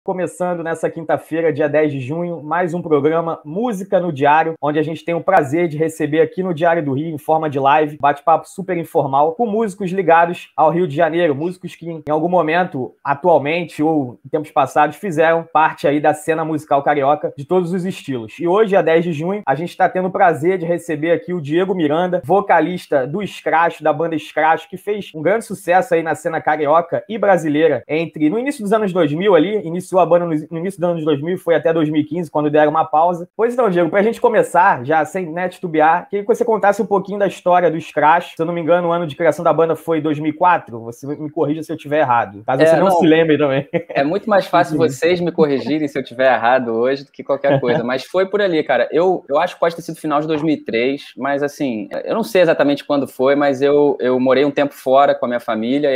Começando nessa quinta-feira, dia 10 de junho, mais um programa Música no Diário, onde a gente tem o prazer de receber aqui no Diário do Rio, em forma de live, bate-papo super informal, com músicos ligados ao Rio de Janeiro, músicos que em algum momento, atualmente ou em tempos passados, fizeram parte aí da cena musical carioca de todos os estilos. E hoje, dia 10 de junho, a gente está tendo o prazer de receber aqui o Diego Miranda, vocalista do Scratch, da banda Scratch, que fez um grande sucesso aí na cena carioca e brasileira no início dos anos 2000 ali, iniciou a banda no início dos anos 2000, foi até 2015, quando deram uma pausa. Pois então, Diego, pra gente começar, já sem titubear, queria que você contasse um pouquinho da história do Scratch. Se eu não me engano, o ano de criação da banda foi 2004, você me corrija se eu estiver errado, caso você não se lembre também. É muito mais fácil vocês me corrigirem se eu estiver errado hoje do que qualquer coisa, mas foi por ali, cara. Eu acho que pode ter sido final de 2003, mas assim, eu não sei exatamente quando foi, mas eu morei um tempo fora com a minha família,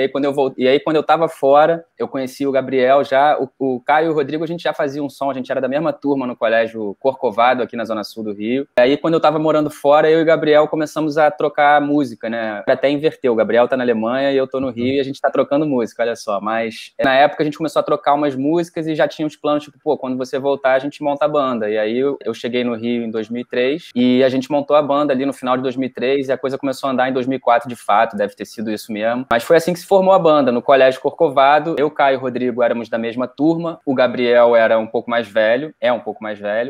e aí quando eu tava fora, eu conheci o Gabriel já, o Caio e o Rodrigo, a gente já fazia um som, a gente era da mesma turma no colégio Corcovado, aqui na Zona Sul do Rio. E aí, quando eu tava morando fora, eu e o Gabriel começamos a trocar música, né? Até inverteu, o Gabriel tá na Alemanha e eu tô no Rio e a gente tá trocando música, olha só. Mas na época a gente começou a trocar umas músicas e já tinha uns planos, tipo, pô, quando você voltar a gente monta a banda. E aí eu cheguei no Rio em 2003 e a gente montou a banda ali no final de 2003 e a coisa começou a andar em 2004 de fato, deve ter sido isso mesmo. Mas foi assim que se formou a banda, no colégio Corcovado. Eu, Caio e o Rodrigo éramos da mesma turma, o Gabriel era um pouco mais velho,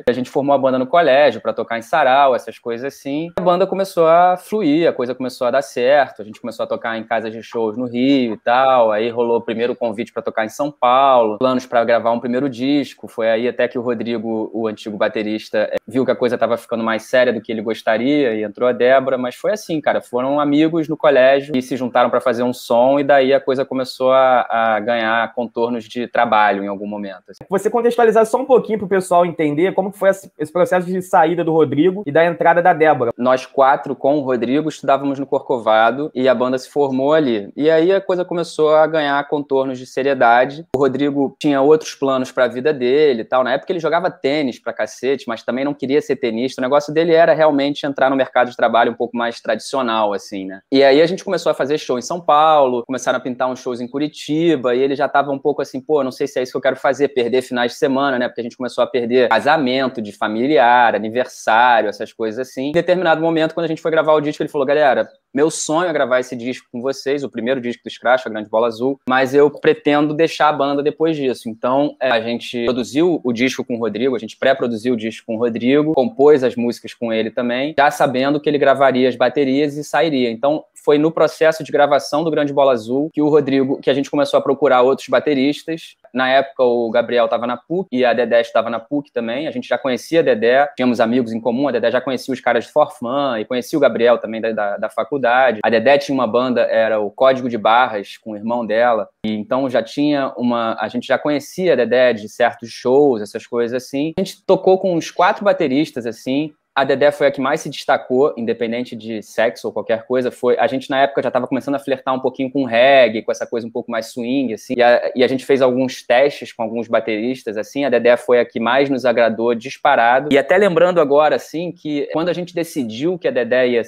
a gente formou a banda no colégio para tocar em sarau, essas coisas assim. A banda começou a fluir, a coisa começou a dar certo, a gente começou a tocar em casas de shows no Rio e tal, aí rolou o primeiro convite para tocar em São Paulo, planos para gravar um primeiro disco, foi aí até que o Rodrigo, o antigo baterista, viu que a coisa estava ficando mais séria do que ele gostaria e entrou a Débora, mas foi assim, cara, foram amigos no colégio e se juntaram para fazer um som e daí a coisa começou a ganhar contornos de trabalho em algum momento. Assim. Você contextualizar só um pouquinho para o pessoal entender como que foi esse processo de saída do Rodrigo e da entrada da Débora. Nós quatro, com o Rodrigo, estudávamos no Corcovado e a banda se formou ali. E aí a coisa começou a ganhar contornos de seriedade. O Rodrigo tinha outros planos para a vida dele e tal. Na época ele jogava tênis pra cacete, mas também não queria ser tenista. O negócio dele era realmente entrar no mercado de trabalho um pouco mais tradicional, assim, né? E aí a gente começou a fazer show em São Paulo, começaram a pintar uns shows em Curitiba e ele já tava um pouco assim, pô, não sei se é isso que eu quero fazer, perder finais de semana, né? Porque a gente começou a perder casamento de familiar, aniversário, essas coisas assim. Em determinado momento, quando a gente foi gravar o disco, ele falou, galera, meu sonho é gravar esse disco com vocês, o primeiro disco do Scratch, a Grande Bola Azul, mas eu pretendo deixar a banda depois disso. Então, a gente produziu o disco com o Rodrigo, a gente pré-produziu o disco com o Rodrigo, compôs as músicas com ele também, já sabendo que ele gravaria as baterias e sairia. Então, foi no processo de gravação do Grande Bola Azul que a gente começou a procurar outros bateristas. Na época, o Gabriel estava na PUC e a Dedé estava na PUC também. A gente já conhecia a Dedé, tínhamos amigos em comum. A Dedé já conhecia os caras de Forfã e conhecia o Gabriel também da faculdade. A Dedé tinha uma banda, era o Código de Barras, com o irmão dela. E então já tinha a gente já conhecia a Dedé de certos shows, essas coisas assim. A gente tocou com uns 4 bateristas, assim. A Dedé foi a que mais se destacou, independente de sexo ou qualquer coisa. A gente, na época, já estava começando a flertar um pouquinho com reggae, com essa coisa um pouco mais swing, assim. E a gente fez alguns testes com alguns bateristas, assim. A Dedé foi a que mais nos agradou, disparado. E até lembrando agora, assim, que quando a gente decidiu que a Dedé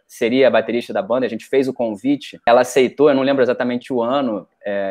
seria a baterista da banda, a gente fez o convite, ela aceitou, eu não lembro exatamente o ano,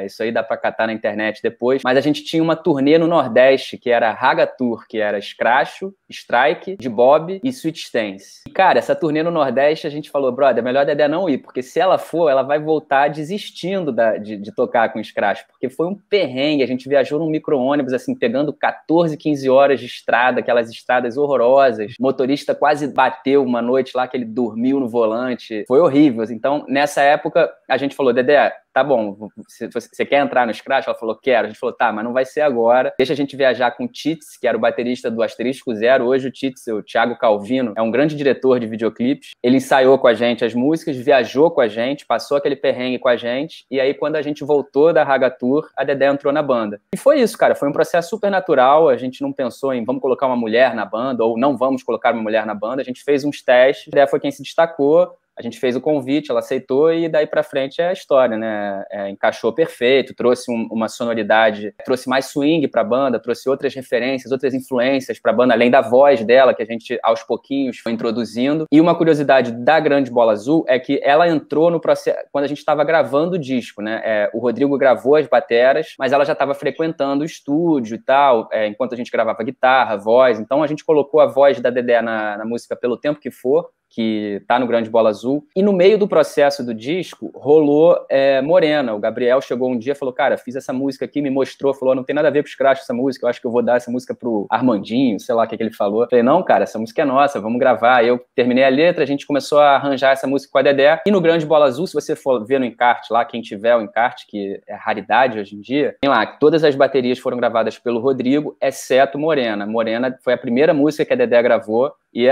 isso aí dá pra catar na internet depois, mas a gente tinha uma turnê no Nordeste, que era a Raga Tour, que era Scratcho, Strike, de Bob e Sweet Stance. E, cara, essa turnê no Nordeste, a gente falou, brother, é melhor a Dedé não ir, porque se ela for, ela vai voltar desistindo de tocar com Scratch, porque foi um perrengue, a gente viajou num micro-ônibus, assim, pegando 14, 15 horas de estrada, aquelas estradas horrorosas, o motorista quase bateu uma noite lá, que ele dormiu no volante, foi horrível. Então, nessa época, a gente falou, Dedé, tá bom, você quer entrar no Scratch? Ela falou, quero. A gente falou, tá, mas não vai ser agora. Deixa a gente viajar com o Tits, que era o baterista do Asterisco Zero. Hoje o Tits, o Thiago Calvino, é um grande diretor de videoclipes. Ele ensaiou com a gente as músicas, viajou com a gente, passou aquele perrengue com a gente. E aí, quando a gente voltou da Raga Tour, a Dedé entrou na banda. E foi isso, cara. Foi um processo super natural. A gente não pensou em vamos colocar uma mulher na banda ou não vamos colocar uma mulher na banda. A gente fez uns testes. A Dedé foi quem se destacou. A gente fez o convite, ela aceitou e daí pra frente é a história, né? Encaixou perfeito, trouxe uma sonoridade, trouxe mais swing pra banda, trouxe outras referências, outras influências pra banda, além da voz dela, que a gente aos pouquinhos foi introduzindo. E uma curiosidade da Grande Bola Azul é que ela entrou no processo quando a gente estava gravando o disco, né? O Rodrigo gravou as bateras, mas ela já estava frequentando o estúdio e tal, enquanto a gente gravava guitarra, voz. Então a gente colocou a voz da Dedé na música Pelo Tempo Que For, que tá no Grande Bola Azul, e no meio do processo do disco, rolou Morena. O Gabriel chegou um dia e falou, cara, fiz essa música aqui, me mostrou, falou, não tem nada a ver com os Scratch essa música, eu acho que eu vou dar essa música pro Armandinho, sei lá o que ele falou. Eu falei, não, cara, essa música é nossa, vamos gravar. Aí eu terminei a letra, a gente começou a arranjar essa música com a Dedé, e no Grande Bola Azul, se você for ver no encarte lá, quem tiver o encarte, que é raridade hoje em dia, tem lá, todas as baterias foram gravadas pelo Rodrigo, exceto Morena. Morena foi a primeira música que a Dedé gravou, e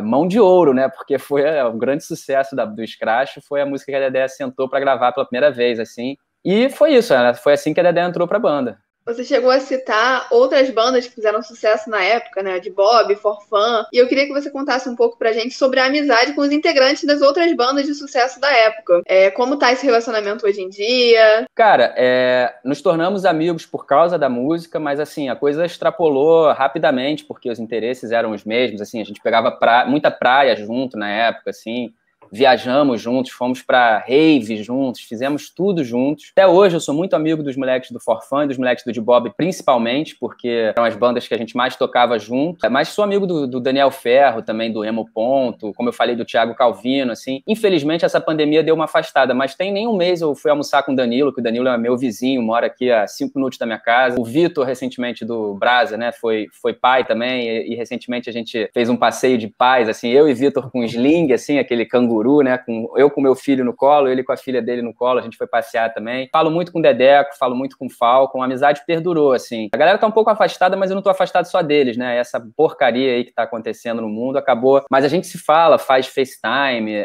mão de ouro, né? Porque foi um grande sucesso do Scratch, foi a música que a Dedé sentou para gravar pela primeira vez, assim. E foi isso, né? Foi assim que a Dedé entrou pra banda. Você chegou a citar outras bandas que fizeram sucesso na época, né? De Bob, Forfã. E eu queria que você contasse um pouco pra gente sobre a amizade com os integrantes das outras bandas de sucesso da época. Como tá esse relacionamento hoje em dia? Cara, nos tornamos amigos por causa da música, mas assim, a coisa extrapolou rapidamente, porque os interesses eram os mesmos, assim, a gente pegava muita praia junto na época, assim, viajamos juntos, fomos pra rave juntos, fizemos tudo juntos. Até hoje eu sou muito amigo dos moleques do Forfã e dos moleques do D-Bob, principalmente, porque eram as bandas que a gente mais tocava junto. Mas sou amigo do Daniel Ferro também, do Emo Ponto, como eu falei, do Thiago Calvino, assim. Infelizmente essa pandemia deu uma afastada, mas tem nem um mês eu fui almoçar com o Danilo, que o Danilo é meu vizinho, mora aqui a 5 minutos da minha casa. O Vitor, recentemente, do Brasa, né, foi pai também, e recentemente a gente fez um passeio de pais, assim, eu e Vitor com sling, assim, aquele canguru, né? Eu com meu filho no colo, ele com a filha dele no colo, a gente foi passear também. Falo muito com o Dedeco, falo muito com o Falcon, a amizade perdurou, assim. A galera tá um pouco afastada, mas eu não tô afastado só deles, né? Essa porcaria aí que tá acontecendo no mundo acabou. Mas a gente se fala, faz FaceTime,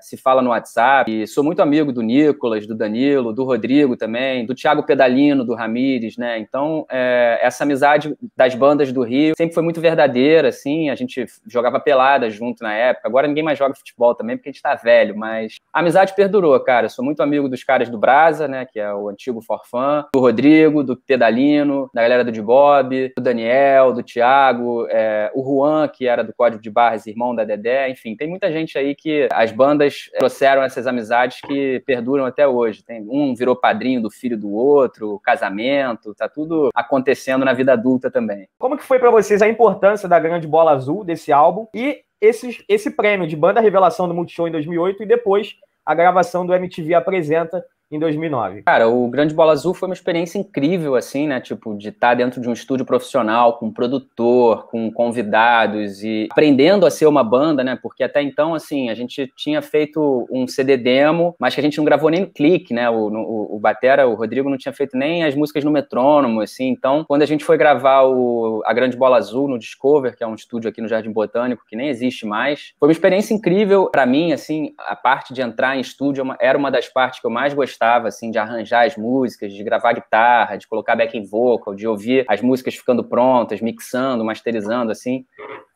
se fala no WhatsApp. E sou muito amigo do Nicolas, do Danilo, do Rodrigo também, do Thiago Pedalino, do Ramires, né? Então, essa amizade das bandas do Rio sempre foi muito verdadeira, assim. A gente jogava pelada junto na época. Agora ninguém mais joga futebol também, porque a gente tá velho, mas a amizade perdurou, cara. Eu sou muito amigo dos caras do Brasa, né, que é o antigo Forfã, do Rodrigo, do Pedalino, da galera do D-Bob, do Daniel, do Thiago, o Juan, que era do Código de Barras, irmão da Dedé, enfim, tem muita gente aí que as bandas trouxeram essas amizades que perduram até hoje. Um virou padrinho do filho do outro, casamento, tá tudo acontecendo na vida adulta também. Como que foi pra vocês a importância da Grande Bola Azul, desse álbum, e esse prêmio de Banda Revelação do Multishow em 2008 e depois a gravação do MTV Apresenta em 2009. Cara, o Grande Bola Azul foi uma experiência incrível, assim, né? Tipo, de estar dentro de um estúdio profissional, com um produtor, com convidados e aprendendo a ser uma banda, né? Porque até então, assim, a gente tinha feito um CD demo, mas que a gente não gravou nem no clique, né? O batera, o Rodrigo, não tinha feito nem as músicas no metrônomo, assim. Então, quando a gente foi gravar a Grande Bola Azul no Discover, que é um estúdio aqui no Jardim Botânico, que nem existe mais, foi uma experiência incrível pra mim, assim. A parte de entrar em estúdio era uma das partes que eu mais gostava, assim, de arranjar as músicas, de gravar guitarra, de colocar backing vocal, de ouvir as músicas ficando prontas, mixando, masterizando, assim.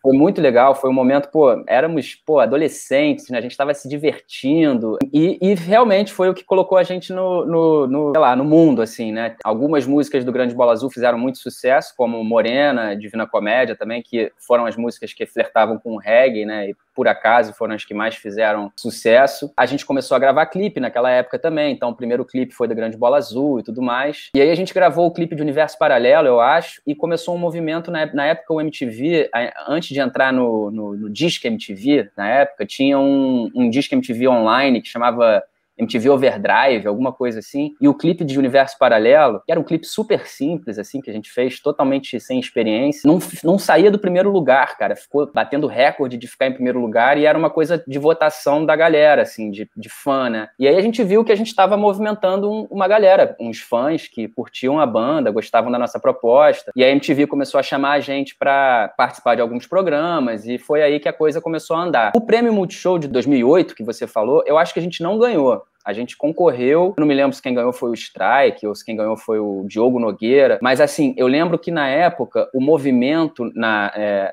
Foi muito legal, foi um momento, éramos, adolescentes, né? A gente estava se divertindo e realmente foi o que colocou a gente no mundo, assim, né? Algumas músicas do Grande Bola Azul fizeram muito sucesso, como Morena, Divina Comédia também, que foram as músicas que flertavam com o reggae, né? E por acaso foram as que mais fizeram sucesso. A gente começou a gravar clipe naquela época também, então o primeiro clipe foi do Grande Bola Azul e tudo mais. E aí a gente gravou o clipe de Universo Paralelo, eu acho, e começou um movimento, na época o MTV, antes de entrar no Disque MTV, na época, tinha um Disque MTV online que chamava MTV Overdrive, alguma coisa assim, e o clipe de Universo Paralelo, que era um clipe super simples, assim, que a gente fez totalmente sem experiência, não saía do primeiro lugar, cara, ficou batendo recorde de ficar em primeiro lugar, e era uma coisa de votação da galera, assim, de fã, né? E aí a gente viu que a gente estava movimentando uma galera, uns fãs que curtiam a banda, gostavam da nossa proposta, e a MTV começou a chamar a gente para participar de alguns programas, e foi aí que a coisa começou a andar. O Prêmio Multishow de 2008, que você falou, eu acho que a gente não ganhou. A gente concorreu, eu não me lembro se quem ganhou foi o Strike ou se quem ganhou foi o Diogo Nogueira, mas assim, eu lembro que na época o movimento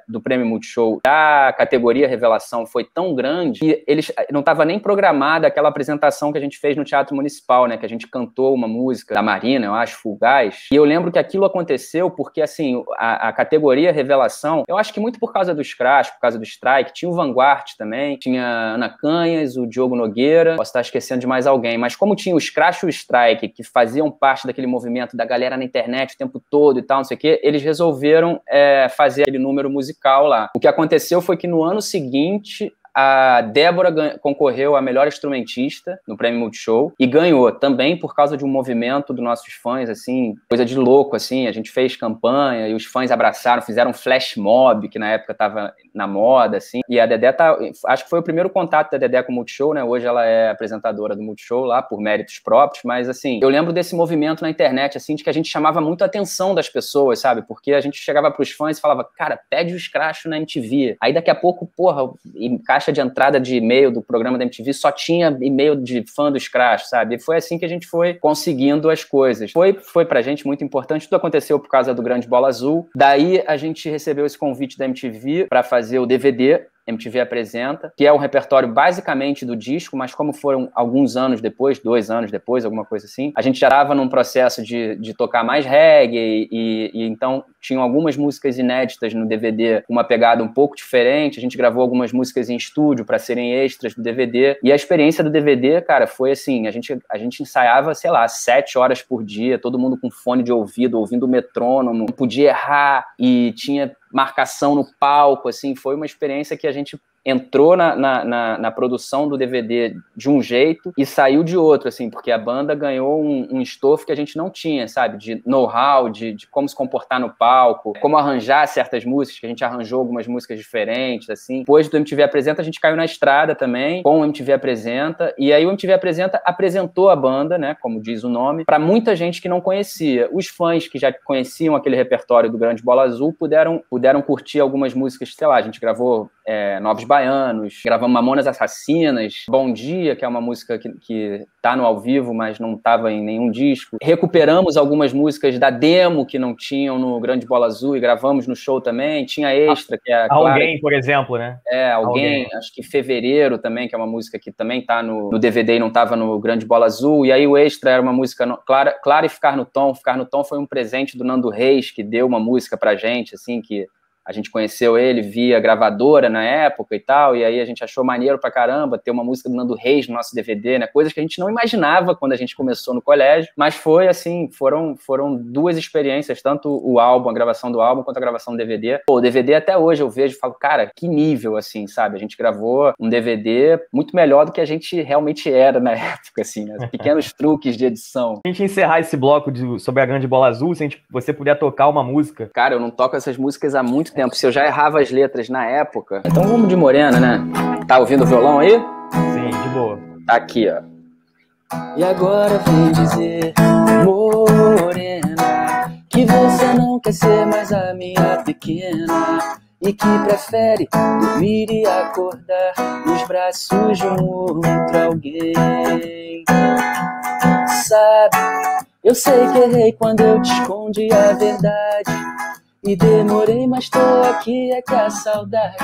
do Prêmio Multishow da categoria Revelação foi tão grande que eles não estava nem programada aquela apresentação que a gente fez no Teatro Municipal, né, que a gente cantou uma música da Marina, eu acho, Full Gás, e eu lembro que aquilo aconteceu porque, assim, a categoria Revelação, eu acho que muito por causa do Scratch, por causa do Strike, tinha o Vanguard também, tinha a Ana Canhas, o Diogo Nogueira, posso estar esquecendo de mais alguém, mas como tinha o Scratch e o Strike, que faziam parte daquele movimento da galera na internet o tempo todo e tal, não sei o quê, eles resolveram fazer aquele número musical lá. O que aconteceu foi que no ano seguinte a Débora concorreu a melhor instrumentista no Prêmio Multishow e ganhou também por causa de um movimento dos nossos fãs, assim, coisa de louco, assim, a gente fez campanha e os fãs abraçaram, fizeram um flash mob, que na época estava na moda, assim, e a Dedé acho que foi o primeiro contato da Dedé com o Multishow, né, hoje ela é apresentadora do Multishow lá, por méritos próprios, mas, assim, eu lembro desse movimento na internet, assim, de que a gente chamava muito a atenção das pessoas, sabe, porque a gente chegava pros fãs e falava, cara, pede o Scratch na MTV, aí daqui a pouco, porra, em caixa de entrada de e-mail do programa da MTV só tinha e-mail de fã do Scratch, sabe? E foi assim que a gente foi conseguindo as coisas. Foi pra gente muito importante, tudo aconteceu por causa do Grande Bola Azul. Daí a gente recebeu esse convite da MTV para fazer o DVD, MTV Apresenta, que é um repertório basicamente do disco, mas como foram alguns anos depois, 2 anos depois, alguma coisa assim, a gente já estava num processo de tocar mais reggae e então tinham algumas músicas inéditas no DVD, uma pegada um pouco diferente, a gente gravou algumas músicas em estúdio para serem extras do DVD, e a experiência do DVD, cara, foi assim, a gente ensaiava, sei lá, 7 horas por dia, todo mundo com fone de ouvido, ouvindo o metrônomo, não podia errar, e tinha marcação no palco, assim, foi uma experiência que a gente entrou na produção do DVD de um jeito e saiu de outro, assim, porque a banda ganhou um estofo que a gente não tinha, sabe, de know-how, de como se comportar no palco, como arranjar certas músicas, que a gente arranjou algumas músicas diferentes, assim. Depois do MTV Apresenta, a gente caiu na estrada também, com o MTV Apresenta, e aí o MTV Apresenta apresentou a banda, né, como diz o nome, para muita gente que não conhecia. Os fãs que já conheciam aquele repertório do Grande Bola Azul puderam curtir algumas músicas, sei lá, a gente gravou Novos Baianos, gravamos Mamonas Assassinas, Bom Dia, que é uma música que tá no ao vivo, mas não tava em nenhum disco. Recuperamos algumas músicas da demo que não tinham no Grande Bola Azul e gravamos no show também. Tinha Extra, que é Alguém, por exemplo, né? Alguém, acho que Fevereiro também, que é uma música que também tá no DVD e não tava no Grande Bola Azul. E aí o Extra era uma música Clara e Ficar no Tom. Ficar no Tom foi um presente do Nando Reis, que deu uma música pra gente, assim, que a gente conheceu ele via gravadora na época e tal, e aí a gente achou maneiro pra caramba ter uma música do Nando Reis no nosso DVD, né? Coisas que a gente não imaginava quando a gente começou no colégio, mas foi assim, foram 2 experiências, tanto o álbum, a gravação do álbum, quanto a gravação do DVD. Pô, o DVD até hoje eu vejo e falo, cara, que nível, assim, sabe? A gente gravou um DVD muito melhor do que a gente realmente era na época, assim, né? Pequenos truques de edição. A gente encerrar esse bloco sobre a Grande Bola Azul, se você puder tocar uma música. Cara, eu não toco essas músicas há muito tempo. Se eu já errava as letras na época... Então vamos de Morena, né? Tá ouvindo o violão aí? Sim, de boa. Tá aqui, ó. E agora vem dizer, morena, que você não quer ser mais a minha pequena e que prefere dormir e acordar nos braços de um outro alguém. Sabe, eu sei que errei quando eu te escondi a verdade e demorei, mas tô aqui, é que a saudade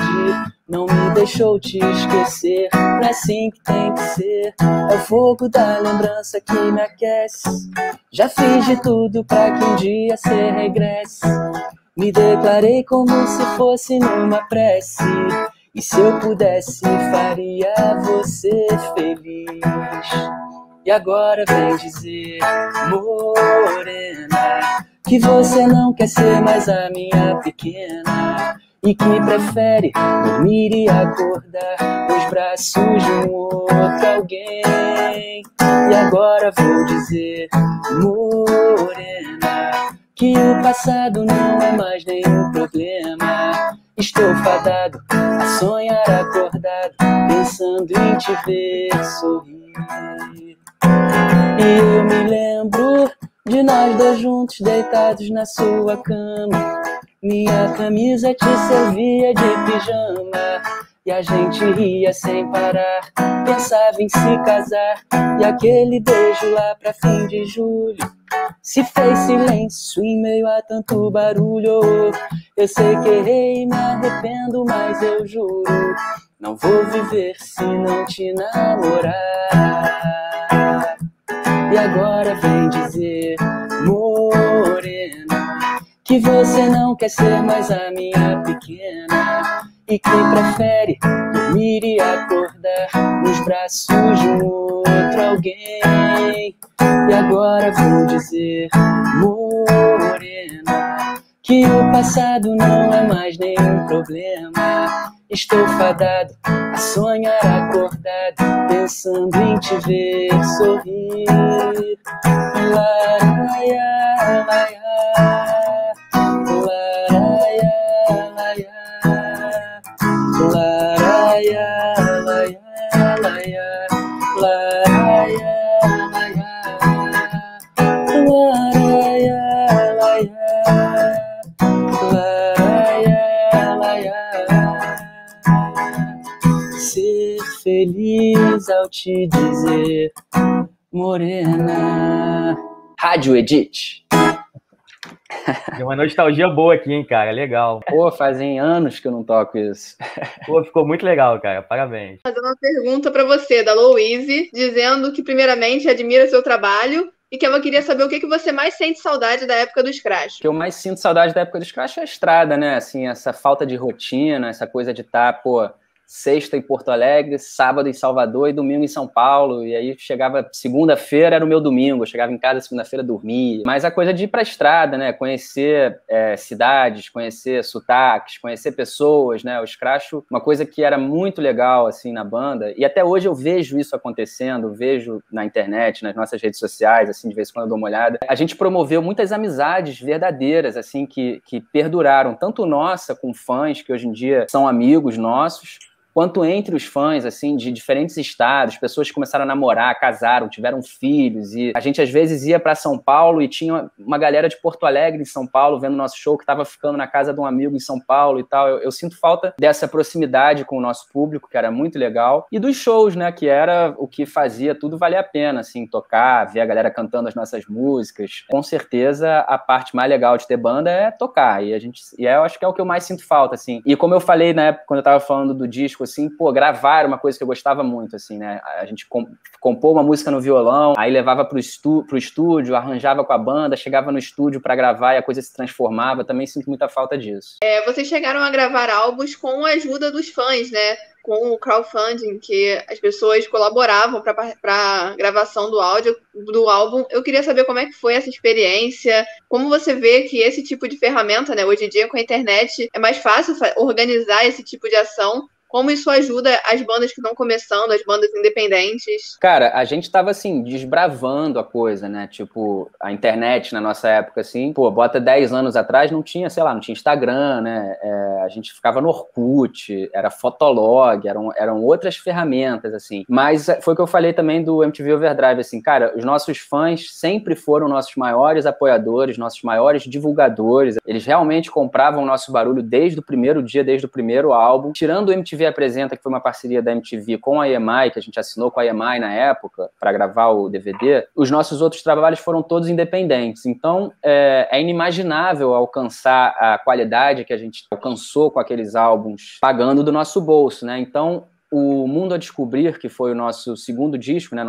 não me deixou te esquecer. Não é assim que tem que ser, é o fogo da lembrança que me aquece. Já fiz de tudo pra que um dia cê regresse. Me declarei como se fosse numa prece, e se eu pudesse faria você feliz. E agora vem dizer, morena, que você não quer ser mais a minha pequena e que prefere dormir e acordar nos braços de um outro alguém. E agora vou dizer, morena, que o passado não é mais nenhum problema. Estou fadado a sonhar acordado, pensando em te ver sorrir. E eu me lembro de nós 2 juntos deitados na sua cama. Minha camisa te servia de pijama e e a gente ria sem parar. Pensava em se casar, e aquele beijo lá pra fim de julho se fez silêncio em meio a tanto barulho. Eu sei que errei e me arrependo, mas eu juro, não vou viver se não te namorar. E agora vem dizer, morena, que você não quer ser mais a minha pequena, e que prefere dormir e acordar nos braços de um outro alguém. E agora vou dizer, morena, que o passado não é mais nenhum problema. Estou fadado a sonhar acordado, pensando em te ver sorrir. Laraia, laia, laraia, laia, laraia, laia, laia, laraia, laia, laraia, laia. Ser feliz ao te dizer, morena. Rádio Edit. Tem uma nostalgia boa aqui, hein, cara? Legal. Pô, fazem anos que eu não toco isso. Pô, ficou muito legal, cara. Parabéns. Fazendo uma pergunta pra você, da Louise, dizendo que primeiramente admira seu trabalho e que ela queria saber o que você mais sente saudade da época do Scratch. O que eu mais sinto saudade da época do Scratch é a estrada, né? Assim, essa falta de rotina, essa coisa de estar, pô, sexta em Porto Alegre, sábado em Salvador e domingo em São Paulo. E aí chegava segunda-feira, era o meu domingo. Eu chegava em casa segunda-feira, dormia. Mas a coisa de ir pra estrada, né? Conhecer cidades, conhecer sotaques, conhecer pessoas, né? O Scratch, uma coisa que era muito legal, assim, na banda. E até hoje eu vejo isso acontecendo, vejo na internet, nas nossas redes sociais, assim, de vez em quando eu dou uma olhada. A gente promoveu muitas amizades verdadeiras, assim, que perduraram, tanto nossa com fãs, que hoje em dia são amigos nossos, quanto entre os fãs, assim, de diferentes estados, pessoas que começaram a namorar, casaram, tiveram filhos, e a gente às vezes ia para São Paulo e tinha uma galera de Porto Alegre em São Paulo vendo nosso show, que estava ficando na casa de um amigo em São Paulo e tal. Eu sinto falta dessa proximidade com o nosso público, que era muito legal, e dos shows, né, que era o que fazia tudo valer a pena, assim, tocar, ver a galera cantando as nossas músicas. Com certeza, a parte mais legal de ter banda é tocar, e eu acho que é o que eu mais sinto falta, assim. E como eu falei na época, quando eu tava falando do disco, assim, pô, gravar era uma coisa que eu gostava muito, assim, né? A gente compôs uma música no violão, aí levava pro estúdio, arranjava com a banda, chegava no estúdio pra gravar e a coisa se transformava. Também sinto muita falta disso. Vocês chegaram a gravar álbuns com a ajuda dos fãs, né? Com o crowdfunding, que as pessoas colaboravam para gravação do álbum. Eu queria saber como é que foi essa experiência, como você vê que esse tipo de ferramenta, né? Hoje em dia, com a internet, é mais fácil organizar esse tipo de ação. Como isso ajuda as bandas que estão começando, as bandas independentes? Cara, a gente tava, assim, desbravando a coisa, né? Tipo, a internet na nossa época, assim, pô, bota 10 anos atrás, não tinha, sei lá, não tinha Instagram, né? A gente ficava no Orkut, era Fotolog, eram outras ferramentas, assim. Mas foi o que eu falei também do MTV Overdrive, assim, cara, os nossos fãs sempre foram nossos maiores apoiadores, nossos maiores divulgadores. Eles realmente compravam o nosso barulho desde o primeiro dia, desde o primeiro álbum. Tirando o MTV Apresenta, que foi uma parceria da MTV com a EMI, que a gente assinou com a EMI na época para gravar o DVD, os nossos outros trabalhos foram todos independentes. Então, é inimaginável alcançar a qualidade que a gente alcançou com aqueles álbuns pagando do nosso bolso, né? Então, o Mundo a Descobrir, que foi o nosso segundo disco, né?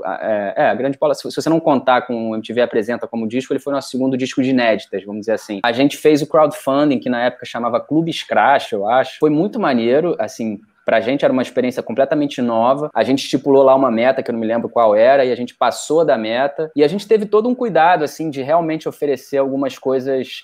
A Grande Bola, se você não contar com o MTV Apresenta como disco, ele foi nosso segundo disco de inéditas, vamos dizer assim. A gente fez o crowdfunding, que na época chamava Clube Scratch, eu acho. Foi muito maneiro, assim, pra gente era uma experiência completamente nova. A gente estipulou lá uma meta, que eu não me lembro qual era, e a gente passou da meta. E a gente teve todo um cuidado, assim, de realmente oferecer algumas coisas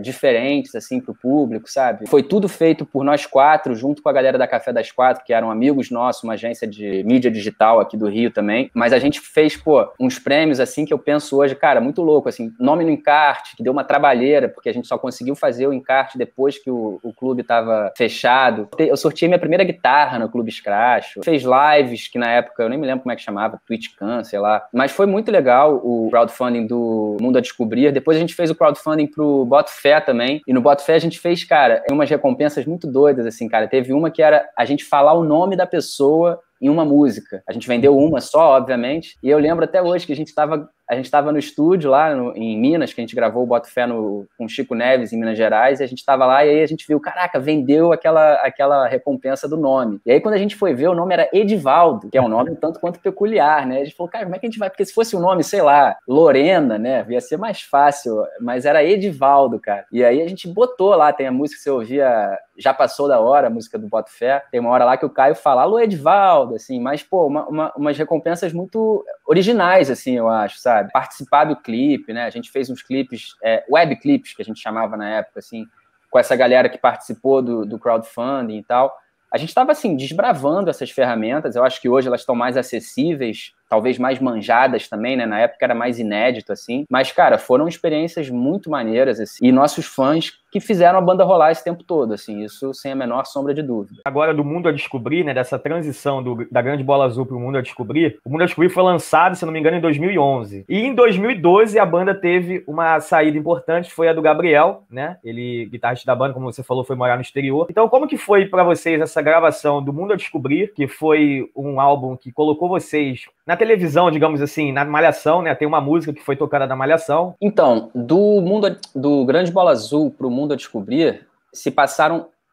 diferentes, assim, pro público, sabe? Foi tudo feito por nós quatro, junto com a galera da Café das Quatro, que eram amigos nossos, uma agência de mídia digital aqui do Rio também. Mas a gente fez, pô, uns prêmios, assim, que eu penso hoje, cara, muito louco, assim, nome no encarte, que deu uma trabalheira, porque a gente só conseguiu fazer o encarte depois que o clube tava fechado. Eu sorteei minha primeira primeira guitarra no Clube Scratch, fez lives que na época, eu nem me lembro como é que chamava, TwitchCam, sei lá, mas foi muito legal o crowdfunding do Mundo a Descobrir. Depois a gente fez o crowdfunding pro Botafé também, e no Botafé a gente fez, cara, umas recompensas muito doidas, assim, cara. Teve uma que era a gente falar o nome da pessoa em uma música. A gente vendeu uma só, obviamente, e eu lembro até hoje que a gente estava no estúdio lá em Minas, que a gente gravou o Botafé com o Chico Neves em Minas Gerais, e a gente estava lá e aí a gente viu, caraca, vendeu aquela recompensa do nome. E aí quando a gente foi ver, o nome era Edivaldo, que é um nome um tanto quanto peculiar, né? A gente falou, cara, como é que a gente vai? Porque se fosse um nome, sei lá, Lorena, né? Ia ser mais fácil, mas era Edivaldo, cara. E aí a gente botou lá, tem a música que você ouvia, Já Passou da Hora, a música do Botafé, tem uma hora lá que o Caio fala, alô, Edivaldo, assim, mas, pô, umas recompensas muito originais, assim, eu acho, sabe? Participar do clipe, né? A gente fez uns clipes, web clipes, que a gente chamava na época, assim, com essa galera que participou do crowdfunding e tal. A gente estava, assim, desbravando essas ferramentas. Eu acho que hoje elas estão mais acessíveis, talvez mais manjadas também, né? Na época era mais inédito, assim. Mas, cara, foram experiências muito maneiras, assim. E nossos fãs que fizeram a banda rolar esse tempo todo, assim. Isso sem a menor sombra de dúvida. Agora, do Mundo a Descobrir, né? Dessa transição da Grande Bola Azul para o Mundo a Descobrir. O Mundo a Descobrir foi lançado, se não me engano, em 2011. E em 2012, a banda teve uma saída importante, foi a do Gabriel, né? Ele, guitarrista da banda, como você falou, foi morar no exterior. Então, como que foi para vocês essa gravação do Mundo a Descobrir, que foi um álbum que colocou vocês na televisão, digamos assim, na Malhação, né? Tem uma música que foi tocada na Malhação. Então, do Grande Bola Azul pro Mundo a Descobrir,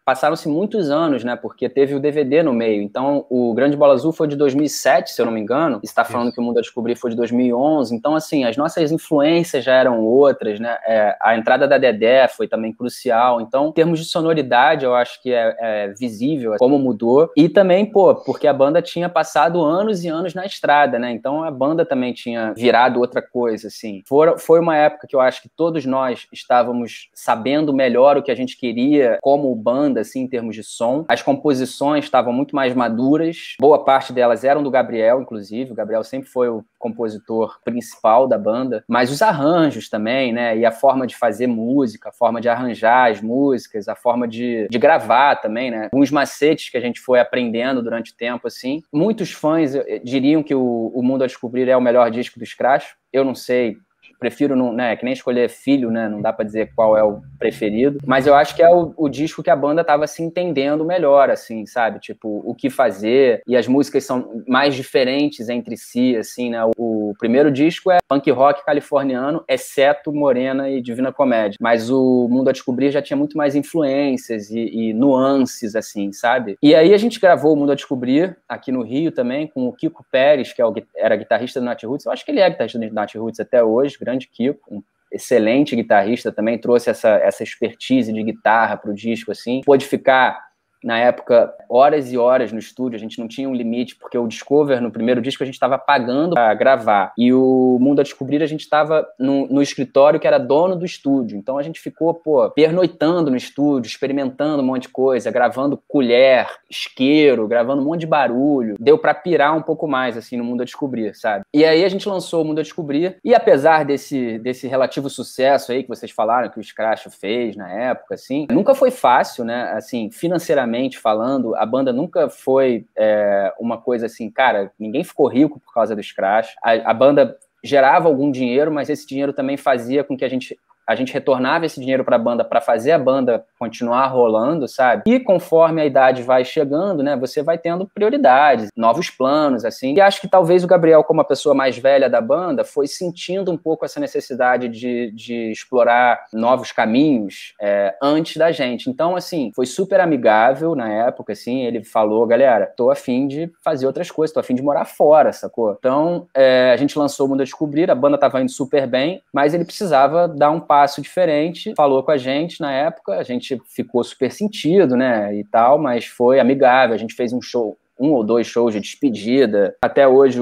passaram-se muitos anos, né? Porque teve o DVD no meio. Então, o Grande Bola Azul foi de 2007, se eu não me engano. Você está falando que o Mundo a Descobrir foi de 2011. Então, assim, as nossas influências já eram outras, né? A entrada da Dedé foi também crucial. Então, em termos de sonoridade, eu acho que é visível como mudou. E também, pô, porque a banda tinha passado anos e anos na estrada, né? Então, a banda também tinha virado outra coisa, assim. Foi uma época que eu acho que todos nós estávamos sabendo melhor o que a gente queria como banda, assim, em termos de som. As composições estavam muito mais maduras. Boa parte delas eram do Gabriel, inclusive. O Gabriel sempre foi o compositor principal da banda. Mas os arranjos também, né? E a forma de fazer música, a forma de arranjar as músicas, a forma de gravar também, né? Uns macetes que a gente foi aprendendo durante o tempo, assim. Muitos fãs diriam que o Mundo a Descobrir é o melhor disco do Scratch. Eu não sei. Prefiro, não, né, que nem escolher filho, né, não dá pra dizer qual é o preferido, mas eu acho que é o disco que a banda tava se entendendo melhor, assim, sabe, tipo, o que fazer, e as músicas são mais diferentes entre si, assim, né, o primeiro disco é punk rock californiano, exceto Morena e Divina Comédia, mas o Mundo a Descobrir já tinha muito mais influências e nuances, assim, sabe, e aí a gente gravou o Mundo a Descobrir aqui no Rio também, com o Kiko Pérez, que era guitarrista do Natiruts, eu acho que ele é guitarrista do Natiruts até hoje, grande Kiko, um excelente guitarrista também, trouxe essa expertise de guitarra pro disco, assim, pôde ficar, na época, horas e horas no estúdio, a gente não tinha um limite, porque o Discover, no primeiro disco, a gente estava pagando para gravar, e o Mundo a Descobrir, a gente estava no escritório que era dono do estúdio, então a gente ficou, pô, pernoitando no estúdio, experimentando um monte de coisa, gravando colher, isqueiro, gravando um monte de barulho, deu para pirar um pouco mais, assim, no Mundo a Descobrir, sabe? E aí a gente lançou o Mundo a Descobrir, e apesar desse relativo sucesso aí que vocês falaram, que o Scratch fez na época, assim, nunca foi fácil, né, assim, financeiramente falando, a banda nunca foi uma coisa assim, cara, ninguém ficou rico por causa do Scratch. A banda gerava algum dinheiro, mas esse dinheiro também fazia com que a gente retornava esse dinheiro para a banda, para fazer a banda continuar rolando, sabe? E conforme a idade vai chegando, né, você vai tendo prioridades, novos planos, assim. E acho que talvez o Gabriel, como a pessoa mais velha da banda, foi sentindo um pouco essa necessidade de explorar novos caminhos antes da gente. Então, assim, foi super amigável na época, assim, ele falou, galera, tô a fim de fazer outras coisas, tô a fim de morar fora, sacou? Então, a gente lançou o Mundo a Descobrir, a banda tava indo super bem, mas ele precisava dar um passo diferente, falou com a gente na época, a gente ficou super sentido, né, e tal, mas foi amigável, a gente fez um ou dois shows de despedida, até hoje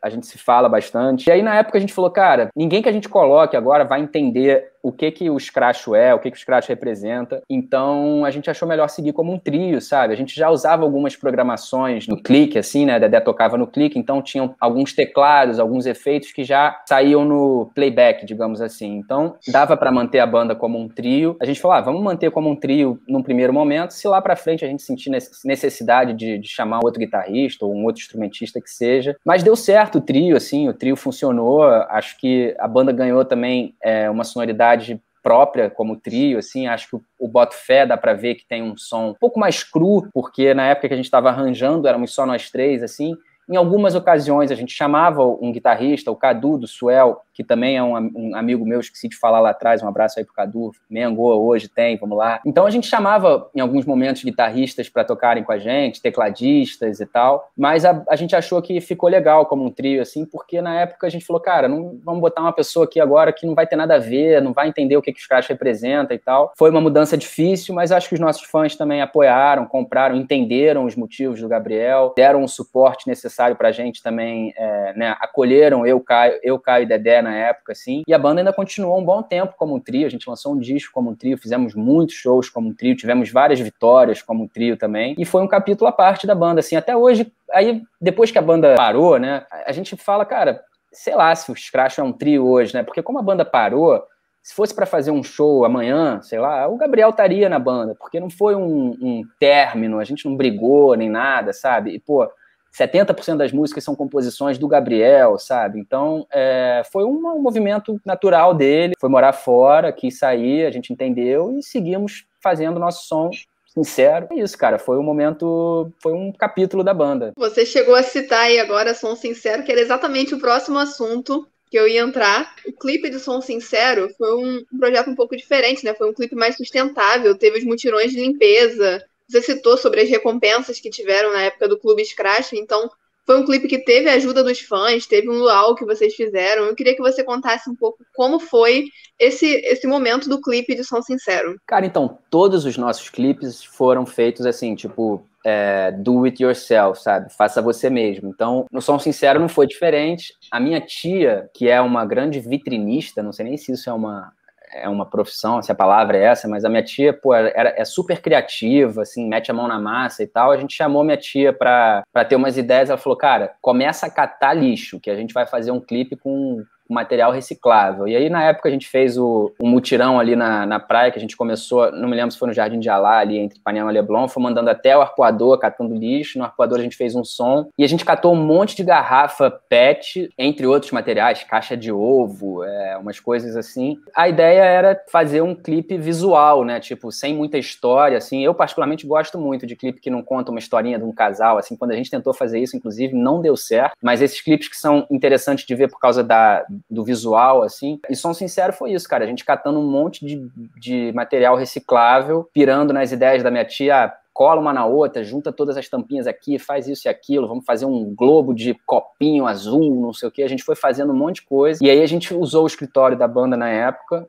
a gente se fala bastante, e aí na época a gente falou, cara, ninguém que a gente coloque agora vai entender o que o Scratcho é, o que o Scratch representa. Então, a gente achou melhor seguir como um trio, sabe? A gente já usava algumas programações no clique, assim, né? A Dedé tocava no clique, então tinham alguns teclados, alguns efeitos que já saíam no playback, digamos assim. Então, dava para manter a banda como um trio. A gente falou, vamos manter como um trio num primeiro momento, se lá para frente a gente sentir necessidade de chamar outro guitarrista ou um outro instrumentista que seja. Mas deu certo o trio, assim, o trio funcionou. Acho que a banda ganhou também uma sonoridade própria como trio, assim, acho que o Boto Fé dá pra ver que tem um som um pouco mais cru, porque na época que a gente estava arranjando, éramos só nós três, assim. Em algumas ocasiões a gente chamava um guitarrista, o Cadu do Suel, que também é um amigo meu, esqueci de falar lá atrás, um abraço aí pro Cadu, Mengoa hoje tem, vamos lá. Então a gente chamava em alguns momentos guitarristas para tocarem com a gente, tecladistas e tal, mas a gente achou que ficou legal como um trio, assim, porque na época a gente falou, cara, não vamos botar uma pessoa aqui agora que não vai ter nada a ver, não vai entender o que os caras representam e tal. Foi uma mudança difícil, mas acho que os nossos fãs também apoiaram, compraram, entenderam os motivos do Gabriel, deram o suporte necessário pra gente também, né, acolheram eu, Caio e Dedé na época, assim, e a banda ainda continuou um bom tempo como um trio, a gente lançou um disco como um trio, fizemos muitos shows como um trio, tivemos várias vitórias como um trio também, e foi um capítulo à parte da banda, assim, até hoje, aí, depois que a banda parou, né, a gente fala, cara, sei lá se o Scratch é um trio hoje, né, porque como a banda parou, se fosse para fazer um show amanhã, sei lá, o Gabriel estaria na banda, porque não foi um término, a gente não brigou nem nada, sabe, e, pô, 70% das músicas são composições do Gabriel, sabe? Então, foi um movimento natural dele, foi morar fora, quis sair, a gente entendeu e seguimos fazendo nosso som sincero. É isso, cara, foi um capítulo da banda. Você chegou a citar aí agora Som Sincero, que era exatamente o próximo assunto que eu ia entrar. O clipe de Som Sincero foi um projeto um pouco diferente, né? Foi um clipe mais sustentável, teve os mutirões de limpeza. Você citou sobre as recompensas que tiveram na época do Clube Scratch, então foi um clipe que teve a ajuda dos fãs, teve um luau que vocês fizeram. Eu queria que você contasse um pouco como foi esse momento do clipe de Som Sincero. Cara, então, todos os nossos clipes foram feitos assim, tipo, do it yourself, sabe? Faça você mesmo. Então, no Som Sincero não foi diferente. A minha tia, que é uma grande vitrinista, não sei nem se isso é uma profissão, se a palavra é essa, mas a minha tia, pô, é super criativa, assim, mete a mão na massa e tal. A gente chamou minha tia pra ter umas ideias, ela falou, cara, começa a catar lixo, que a gente vai fazer um clipe com material reciclável. E aí, na época, a gente fez um mutirão ali na praia, que a gente começou, não me lembro se foi no Jardim de Alá, ali entre Ipanema e Leblon, foi mandando até o arpoador, catando lixo. No arpoador a gente fez um som, e a gente catou um monte de garrafa PET, entre outros materiais, caixa de ovo, umas coisas assim. A ideia era fazer um clipe visual, né, tipo, sem muita história, assim. Eu, particularmente, gosto muito de clipe que não conta uma historinha de um casal, assim. Quando a gente tentou fazer isso, inclusive, não deu certo, mas esses clipes que são interessantes de ver por causa do visual, assim. E Som Sincero foi isso, cara. A gente catando um monte de material reciclável, pirando nas ideias da minha tia, cola uma na outra, junta todas as tampinhas aqui, faz isso e aquilo, vamos fazer um globo de copinho azul, não sei o que. A gente foi fazendo um monte de coisa. E aí a gente usou o escritório da banda na época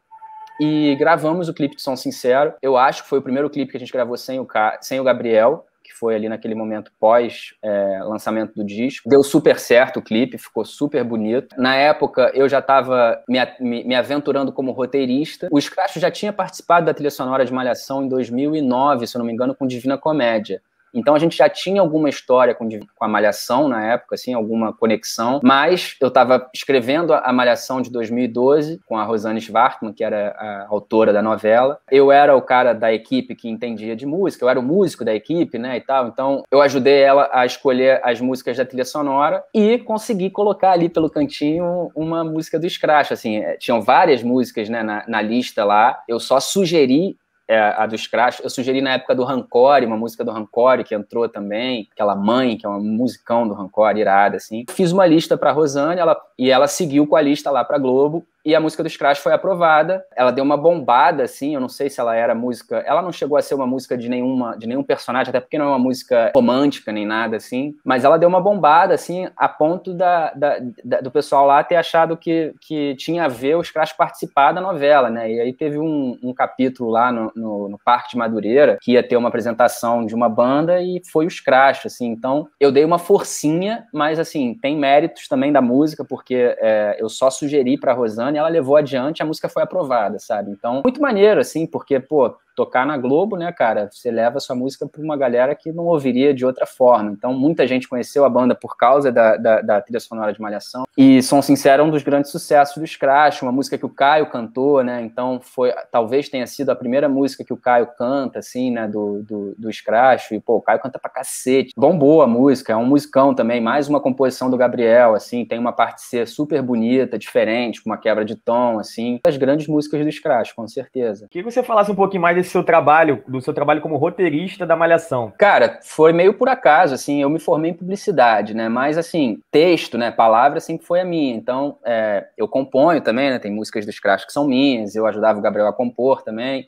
e gravamos o clipe de Som Sincero. Eu acho que foi o primeiro clipe que a gente gravou sem o Gabriel, que foi ali naquele momento pós-lançamento do disco. Deu super certo o clipe, ficou super bonito. Na época, eu já estava me aventurando como roteirista. O Scratch já tinha participado da trilha sonora de Malhação em 2009, se eu não me engano, com Divina Comédia. Então a gente já tinha alguma história com a Malhação na época, assim, alguma conexão, mas eu estava escrevendo a Malhação de 2012 com a Rosane Schwartzman, que era a autora da novela. Eu era o cara da equipe que entendia de música, eu era o músico da equipe, né, e tal, então eu ajudei ela a escolher as músicas da trilha sonora e consegui colocar ali pelo cantinho uma música do Scratch, assim, tinham várias músicas, né, na lista lá, eu só sugeri a do Scratch, eu sugeri na época do Rancore, uma música do Rancore que entrou também, aquela Mãe, que é uma musicão do Rancore, irada, assim. Fiz uma lista pra Rosane, ela seguiu com a lista lá pra Globo, e a música do Scratch foi aprovada. Ela deu uma bombada, assim, eu não sei se ela era música... Ela não chegou a ser uma música de nenhum personagem, até porque não é uma música romântica nem nada, assim, mas ela deu uma bombada, assim, a ponto do pessoal lá ter achado que tinha a ver o Scratch participar da novela, né? E aí teve um capítulo lá no Parque de Madureira, que ia ter uma apresentação de uma banda, e foi o Scratch, assim. Então, eu dei uma forcinha, mas, assim, tem méritos também da música, porque eu só sugeri pra Rosane, Rosane, ela levou adiante, a música foi aprovada, sabe? Então, muito maneiro, assim, porque, pô, tocar na Globo, né, cara, você leva a sua música para uma galera que não ouviria de outra forma. Então, muita gente conheceu a banda por causa da trilha sonora de Malhação. E, Som Sincero é um dos grandes sucessos do Scratch, uma música que o Caio cantou, né, então talvez tenha sido a primeira música que o Caio canta, assim, né, do Scratch, e, pô, o Caio canta pra cacete. Bombou a música, é um musicão também, mais uma composição do Gabriel, assim, tem uma parte C super bonita, diferente, com uma quebra de tom, assim, das grandes músicas do Scratch, com certeza. Queria que você falasse um pouquinho mais do seu trabalho como roteirista da Malhação. Cara, foi meio por acaso, assim, eu me formei em publicidade, né, mas, assim, texto, né, palavra sempre foi a minha, então, eu componho também, né, tem músicas do Scratch que são minhas, eu ajudava o Gabriel a compor também,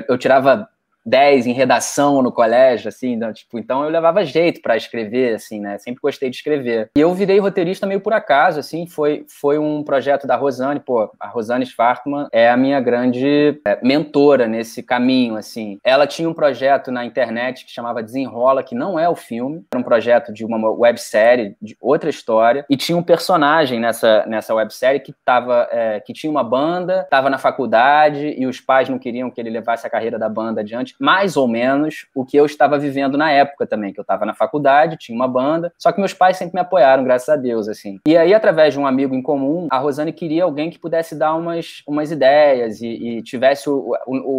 eu tirava 10 em redação no colégio, assim, então eu levava jeito para escrever, assim, né, sempre gostei de escrever. E eu virei roteirista meio por acaso, assim, foi um projeto da Rosane, pô, a Rosane Schwartmann é a minha grande mentora nesse caminho, assim. Ela tinha um projeto na internet que chamava Desenrola, que não é o filme, era um projeto de uma websérie, de outra história, e tinha um personagem nessa websérie que tinha uma banda, estava na faculdade, e os pais não queriam que ele levasse a carreira da banda adiante, mais ou menos o que eu estava vivendo na época também, que eu estava na faculdade, tinha uma banda, só que meus pais sempre me apoiaram, graças a Deus, assim. E aí, através de um amigo em comum, a Rosane queria alguém que pudesse dar umas ideias e tivesse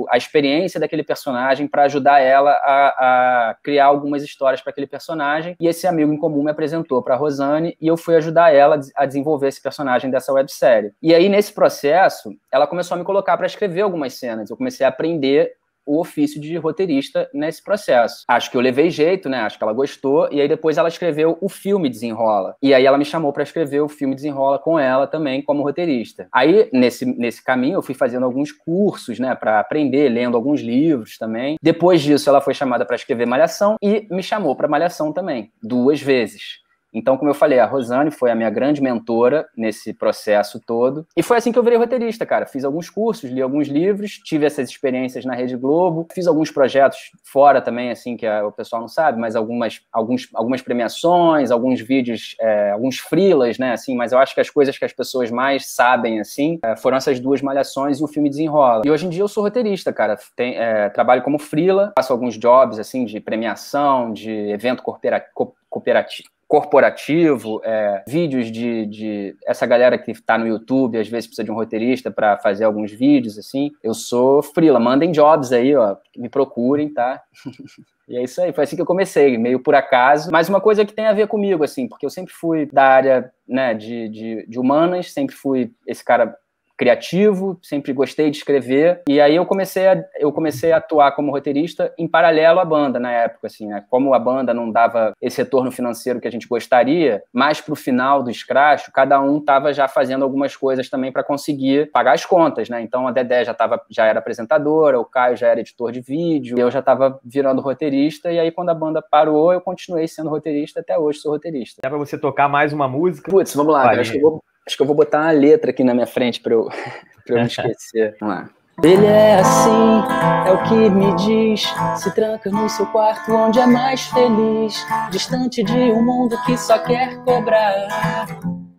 a experiência daquele personagem para ajudar ela a criar algumas histórias para aquele personagem, e esse amigo em comum me apresentou para a Rosane e eu fui ajudar ela a desenvolver esse personagem dessa websérie. E aí, nesse processo, ela começou a me colocar para escrever algumas cenas, eu comecei a aprender o ofício de roteirista nesse processo. Acho que eu levei jeito, né? Acho que ela gostou, e aí depois ela escreveu o filme Desenrola. E aí ela me chamou para escrever o filme Desenrola com ela também, como roteirista. Aí, nesse caminho, eu fui fazendo alguns cursos, né, para aprender, lendo alguns livros também. Depois disso, ela foi chamada para escrever Malhação e me chamou para Malhação também, 2 vezes. Então, como eu falei, a Rosane foi a minha grande mentora nesse processo todo. E foi assim que eu virei roteirista, cara. Fiz alguns cursos, li alguns livros, tive essas experiências na Rede Globo, fiz alguns projetos fora também, assim, que o pessoal não sabe, mas algumas premiações, alguns vídeos, alguns freelas, né, assim, mas eu acho que as coisas que as pessoas mais sabem, assim, foram essas 2 Malhações e o filme Desenrola. E hoje em dia eu sou roteirista, cara. Trabalho como freela, faço alguns jobs, assim, de premiação, de evento corporativo, vídeos de essa galera que tá no YouTube, às vezes precisa de um roteirista para fazer alguns vídeos, assim. Eu sou freela, mandem jobs aí, ó, me procurem, tá? E é isso aí, foi assim que eu comecei, meio por acaso, mas uma coisa que tem a ver comigo, assim, porque eu sempre fui da área, né, de humanas, sempre fui esse cara criativo, sempre gostei de escrever, e aí eu comecei a atuar como roteirista em paralelo à banda na época, assim, né? Como a banda não dava esse retorno financeiro que a gente gostaria, mais pro final do Scratch, cada um tava já fazendo algumas coisas também para conseguir pagar as contas, né? Então a Dedé já era apresentadora, o Caio já era editor de vídeo, eu já tava virando roteirista, e aí quando a banda parou, eu continuei sendo roteirista, até hoje sou roteirista. Dá pra você tocar mais uma música? Putz, vamos lá, cara, acho que eu vou botar uma letra aqui na minha frente pra eu não esquecer. Vamos lá. Ele é assim, é o que me diz. Se tranca no seu quarto onde é mais feliz, distante de um mundo que só quer cobrar.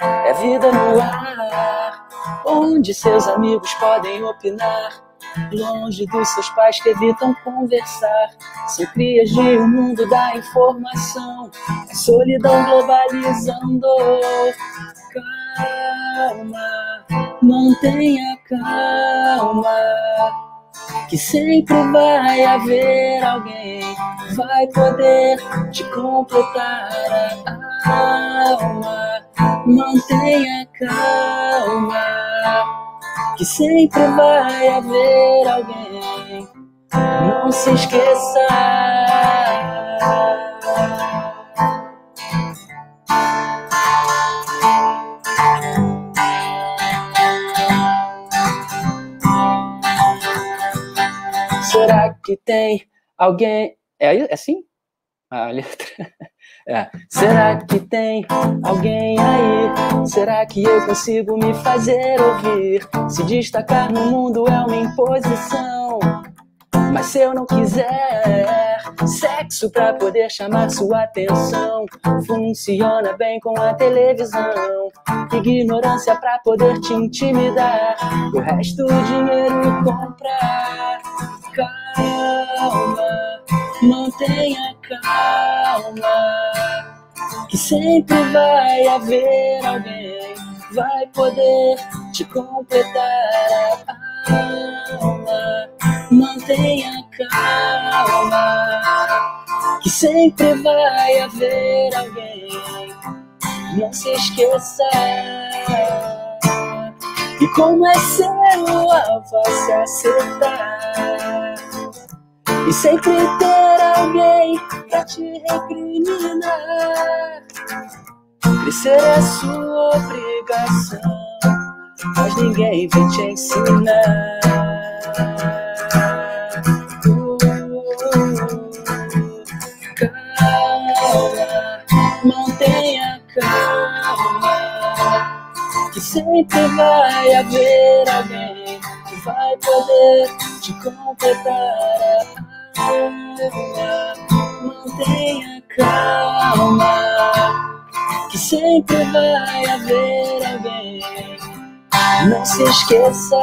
É vida no ar, onde seus amigos podem opinar, longe dos seus pais que evitam conversar. São crias de um mundo da informação, a solidão globalizando. Calma, mantenha calma, que sempre vai haver alguém, vai poder te completar a alma. Mantenha calma, que sempre vai haver alguém, não se esqueça. Será que tem alguém... É assim? A letra... Será que tem alguém aí? Será que eu consigo me fazer ouvir? Se destacar no mundo é uma imposição, mas se eu não quiser, Sexo pra poder chamar sua atenção, funciona bem com a televisão. Ignorância pra poder te intimidar, o resto o dinheiro comprar. Calma, mantenha calma, que sempre vai haver alguém, vai poder te completar a alma. Mantenha calma, que sempre vai haver alguém, não se esqueça. E como é seu alface acertar, e sempre ter alguém pra te recriminar. Crescer é sua obrigação, mas ninguém vem te ensinar. Calma, mantenha calma, que sempre vai haver alguém que vai poder te completar. Mantenha calma, que sempre vai haver alguém, não se esqueça.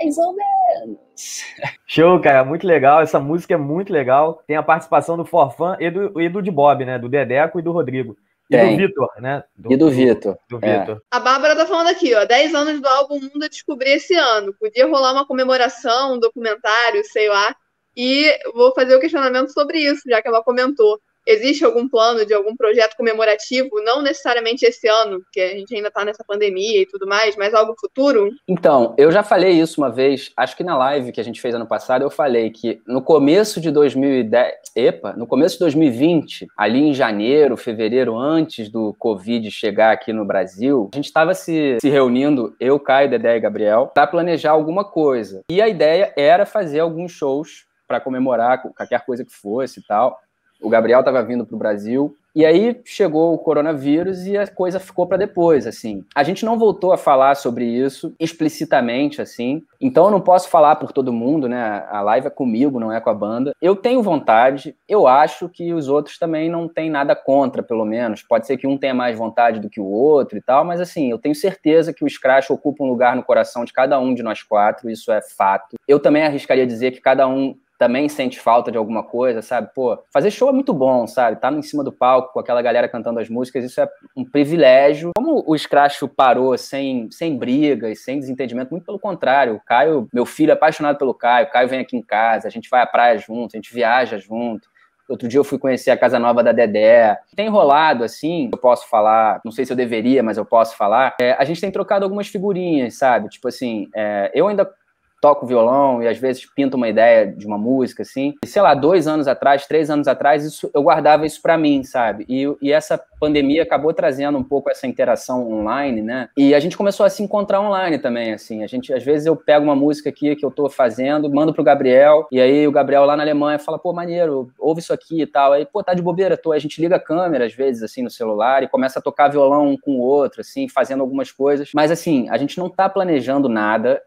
Mais ou menos. Show, cara, muito legal. Essa música é muito legal. Tem a participação do Forfã e do de Bob, né? Do Dedeco e do Rodrigo. E do Vitor, né? Do Vitor. A Bárbara tá falando aqui, ó, 10 anos do álbum Mundo a Descobrir esse ano. Podia rolar uma comemoração, um documentário, sei lá. E vou fazer o questionamento sobre isso, já que ela comentou. Existe algum plano de algum projeto comemorativo, não necessariamente esse ano, porque a gente ainda tá nessa pandemia e tudo mais, mas algo futuro? Então, eu já falei isso uma vez, acho que na live que a gente fez ano passado, eu falei que no começo de 2020, ali em janeiro, fevereiro, antes do Covid chegar aqui no Brasil, a gente estava se reunindo, eu, Caio, Dedé e Gabriel, para planejar alguma coisa. E a ideia era fazer alguns shows para comemorar qualquer coisa que fosse e tal. O Gabriel estava vindo para o Brasil, e aí chegou o coronavírus e a coisa ficou para depois, assim. A gente não voltou a falar sobre isso explicitamente, assim, então eu não posso falar por todo mundo, né? A live é comigo, não é com a banda. Eu tenho vontade, eu acho que os outros também não têm nada contra, pelo menos. Pode ser que um tenha mais vontade do que o outro e tal, mas assim, eu tenho certeza que o Scratch ocupa um lugar no coração de cada um de nós quatro, isso é fato. Eu também arriscaria dizer que cada um também sente falta de alguma coisa, sabe? Pô, fazer show é muito bom, sabe? Tá em cima do palco com aquela galera cantando as músicas, isso é um privilégio. Como o Scratch parou sem brigas, sem desentendimento, muito pelo contrário. O Caio, meu filho é apaixonado pelo Caio, o Caio vem aqui em casa, a gente vai à praia junto, a gente viaja junto. Outro dia eu fui conhecer a casa nova da Dedé. Tem rolado, assim, eu posso falar, não sei se eu deveria, mas eu posso falar. A gente tem trocado algumas figurinhas, sabe? Tipo assim, eu ainda toco violão e às vezes pinto uma ideia de uma música, assim. E, sei lá, 2 anos atrás, 3 anos atrás, eu guardava isso pra mim, sabe? E essa pandemia acabou trazendo um pouco essa interação online, né? E a gente começou a se encontrar online também, assim. Às vezes eu pego uma música aqui que eu tô fazendo, mando pro Gabriel, e aí o Gabriel lá na Alemanha fala, pô, maneiro, ouve isso aqui e tal. Aí, pô, tá de bobeira, a gente liga a câmera, às vezes, assim, no celular e começa a tocar violão um com o outro, assim, fazendo algumas coisas. Mas, assim, a gente não tá planejando nada.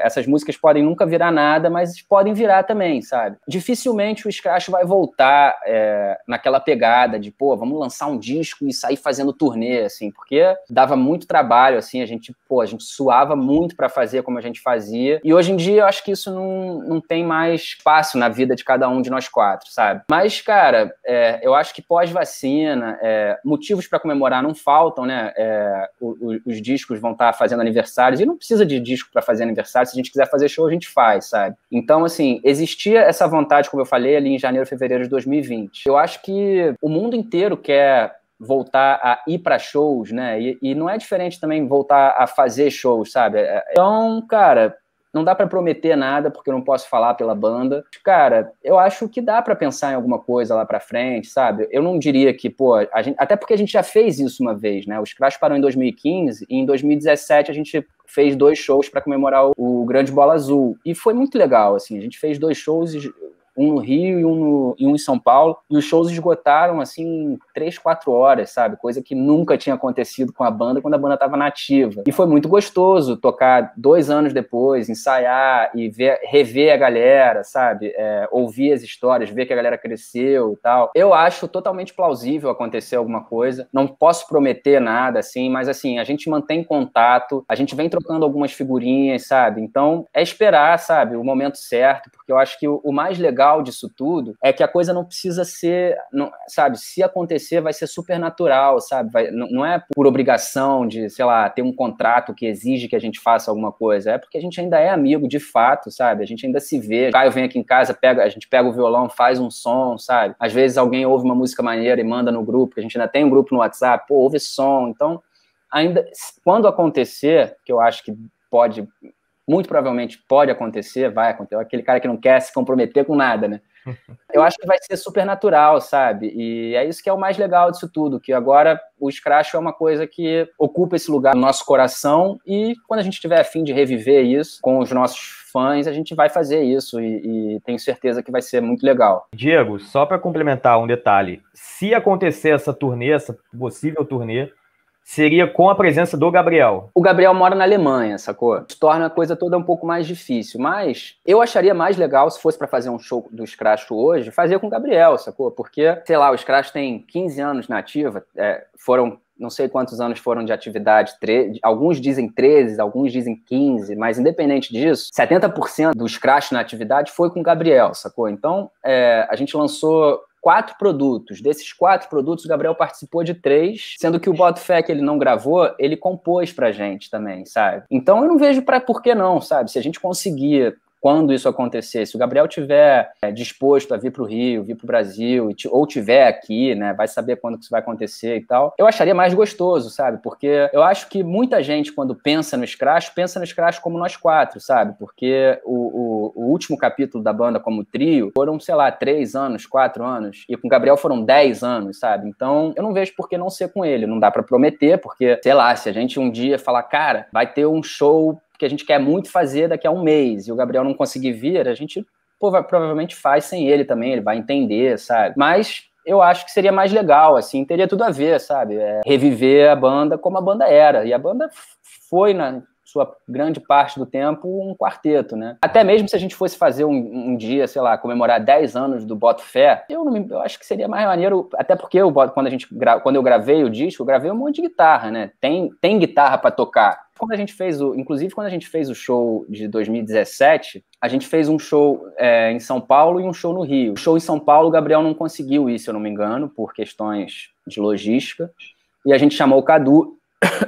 Essas músicas podem nunca virar nada, mas podem virar também, sabe? Dificilmente o Scratch vai voltar naquela pegada de, pô, vamos lançar um disco e sair fazendo turnê, assim, porque dava muito trabalho, assim, a gente suava muito pra fazer como a gente fazia, e hoje em dia eu acho que isso não tem mais espaço na vida de cada um de nós quatro, sabe? Mas, cara, eu acho que pós-vacina, motivos pra comemorar não faltam, né? Os discos vão estar fazendo aniversários, e não precisa de disco pra fazer aniversário, se a gente quiser fazer show, a gente faz, sabe? Então, assim, existia essa vontade, como eu falei, ali em janeiro, fevereiro de 2020. Eu acho que o mundo inteiro quer voltar a ir para shows, né? E não é diferente também voltar a fazer shows, sabe? Então, cara, não dá para prometer nada, porque eu não posso falar pela banda. Cara, eu acho que dá para pensar em alguma coisa lá para frente, sabe? Eu não diria que, pô, até porque a gente já fez isso uma vez, né? O Scratch parou em 2015 e em 2017 a gente fez 2 shows para comemorar o Grande Bola Azul. E foi muito legal, assim. A gente fez 2 shows um no Rio e um em São Paulo, e os shows esgotaram, assim, 3, 4 horas, sabe? Coisa que nunca tinha acontecido com a banda quando a banda estava nativa. E foi muito gostoso tocar 2 anos depois, ensaiar e rever a galera, sabe? Ouvir as histórias, ver que a galera cresceu e tal. Eu acho totalmente plausível acontecer alguma coisa. Não posso prometer nada, assim, mas, assim, a gente mantém contato, a gente vem trocando algumas figurinhas, sabe? Então, é esperar, sabe, o momento certo, porque eu acho que o mais legal disso tudo é que a coisa não precisa ser, não, sabe, se acontecer vai ser super natural, sabe? Não é por obrigação de, sei lá, ter um contrato que exige que a gente faça alguma coisa, é porque a gente ainda é amigo de fato, sabe? A gente ainda se vê. O Caio vem aqui em casa, a gente pega o violão, faz um som, sabe? Às vezes alguém ouve uma música maneira e manda no grupo, que a gente ainda tem um grupo no WhatsApp, pô, ouve esse som. Então, ainda, quando acontecer, que eu acho que pode, muito provavelmente pode acontecer, vai acontecer, aquele cara que não quer se comprometer com nada, né? Eu acho que vai ser super natural, sabe? E é isso que é o mais legal disso tudo, que agora o Scratch é uma coisa que ocupa esse lugar no nosso coração, e quando a gente tiver a fim de reviver isso com os nossos fãs, a gente vai fazer isso, e tenho certeza que vai ser muito legal. Diego, só para complementar um detalhe, se acontecer essa turnê, essa possível turnê, seria com a presença do Gabriel. O Gabriel mora na Alemanha, sacou? Isso torna a coisa toda um pouco mais difícil, mas eu acharia mais legal, se fosse para fazer um show do Scratch hoje, fazer com o Gabriel, sacou? Porque, sei lá, o Scratch tem 15 anos na ativa, foram, não sei quantos anos foram de atividade, alguns dizem 13, alguns dizem 15, mas independente disso, 70% do Scratch na atividade foi com o Gabriel, sacou? Então, a gente lançou 4 produtos. Desses 4 produtos, o Gabriel participou de 3, sendo que o Boto Fé que ele não gravou, ele compôs pra gente também, sabe? Então eu não vejo por que não, sabe? Se a gente conseguir, quando isso acontecer, se o Gabriel tiver disposto a vir para o Rio, vir para o Brasil, ou tiver aqui, né, vai saber quando que isso vai acontecer e tal, eu acharia mais gostoso, sabe? Porque eu acho que muita gente, quando pensa no Scratch como nós 4, sabe? Porque o último capítulo da banda como trio foram, sei lá, 3 anos, 4 anos, e com o Gabriel foram 10 anos, sabe? Então, eu não vejo por que não ser com ele. Não dá para prometer, porque, sei lá, se a gente um dia falar, cara, vai ter um show que a gente quer muito fazer daqui a um mês, e o Gabriel não conseguir vir, a gente provavelmente faz sem ele também, ele vai entender, sabe? Mas eu acho que seria mais legal, assim, teria tudo a ver, sabe? Reviver a banda como a banda era, e a banda foi, na sua grande parte do tempo, um quarteto, né? Até mesmo se a gente fosse fazer um dia, sei lá, comemorar 10 anos do Boto Fé, eu acho que seria mais maneiro, até porque quando eu gravei o disco, eu gravei um monte de guitarra, né? Tem guitarra para tocar. Inclusive, quando a gente fez o show de 2017, a gente fez um show em São Paulo e um show no Rio. O show em São Paulo, o Gabriel não conseguiu ir, se eu não me engano, por questões de logística, e a gente chamou o Cadu,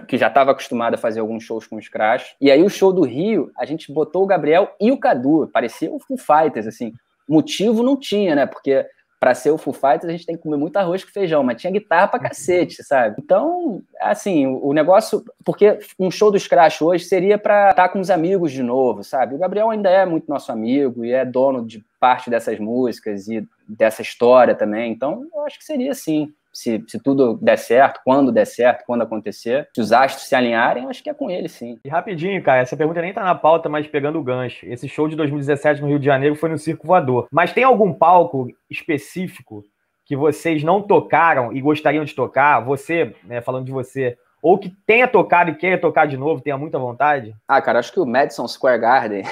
que já estava acostumado a fazer alguns shows com os Scratch. E aí o show do Rio, a gente botou o Gabriel e o Cadu, parecia o Foo Fighters, assim. Motivo não tinha, né? Porque para ser o Foo Fighters a gente tem que comer muito arroz com feijão, mas tinha guitarra pra cacete, sabe? Então, assim, o negócio... Porque um show do Scratch hoje seria pra estar com os amigos de novo, sabe? O Gabriel ainda é muito nosso amigo e é dono de parte dessas músicas e dessa história também. Então, eu acho que seria assim. Se tudo der certo, quando acontecer, se os astros se alinharem, eu acho que é com ele, sim. E rapidinho, cara, essa pergunta nem tá na pauta, mas pegando o gancho. Esse show de 2017 no Rio de Janeiro foi no Circo Voador. Mas tem algum palco específico que vocês não tocaram e gostariam de tocar? Você, né, falando de você, ou que tenha tocado e queira tocar de novo, tenha muita vontade? Ah, cara, acho que o Madison Square Garden...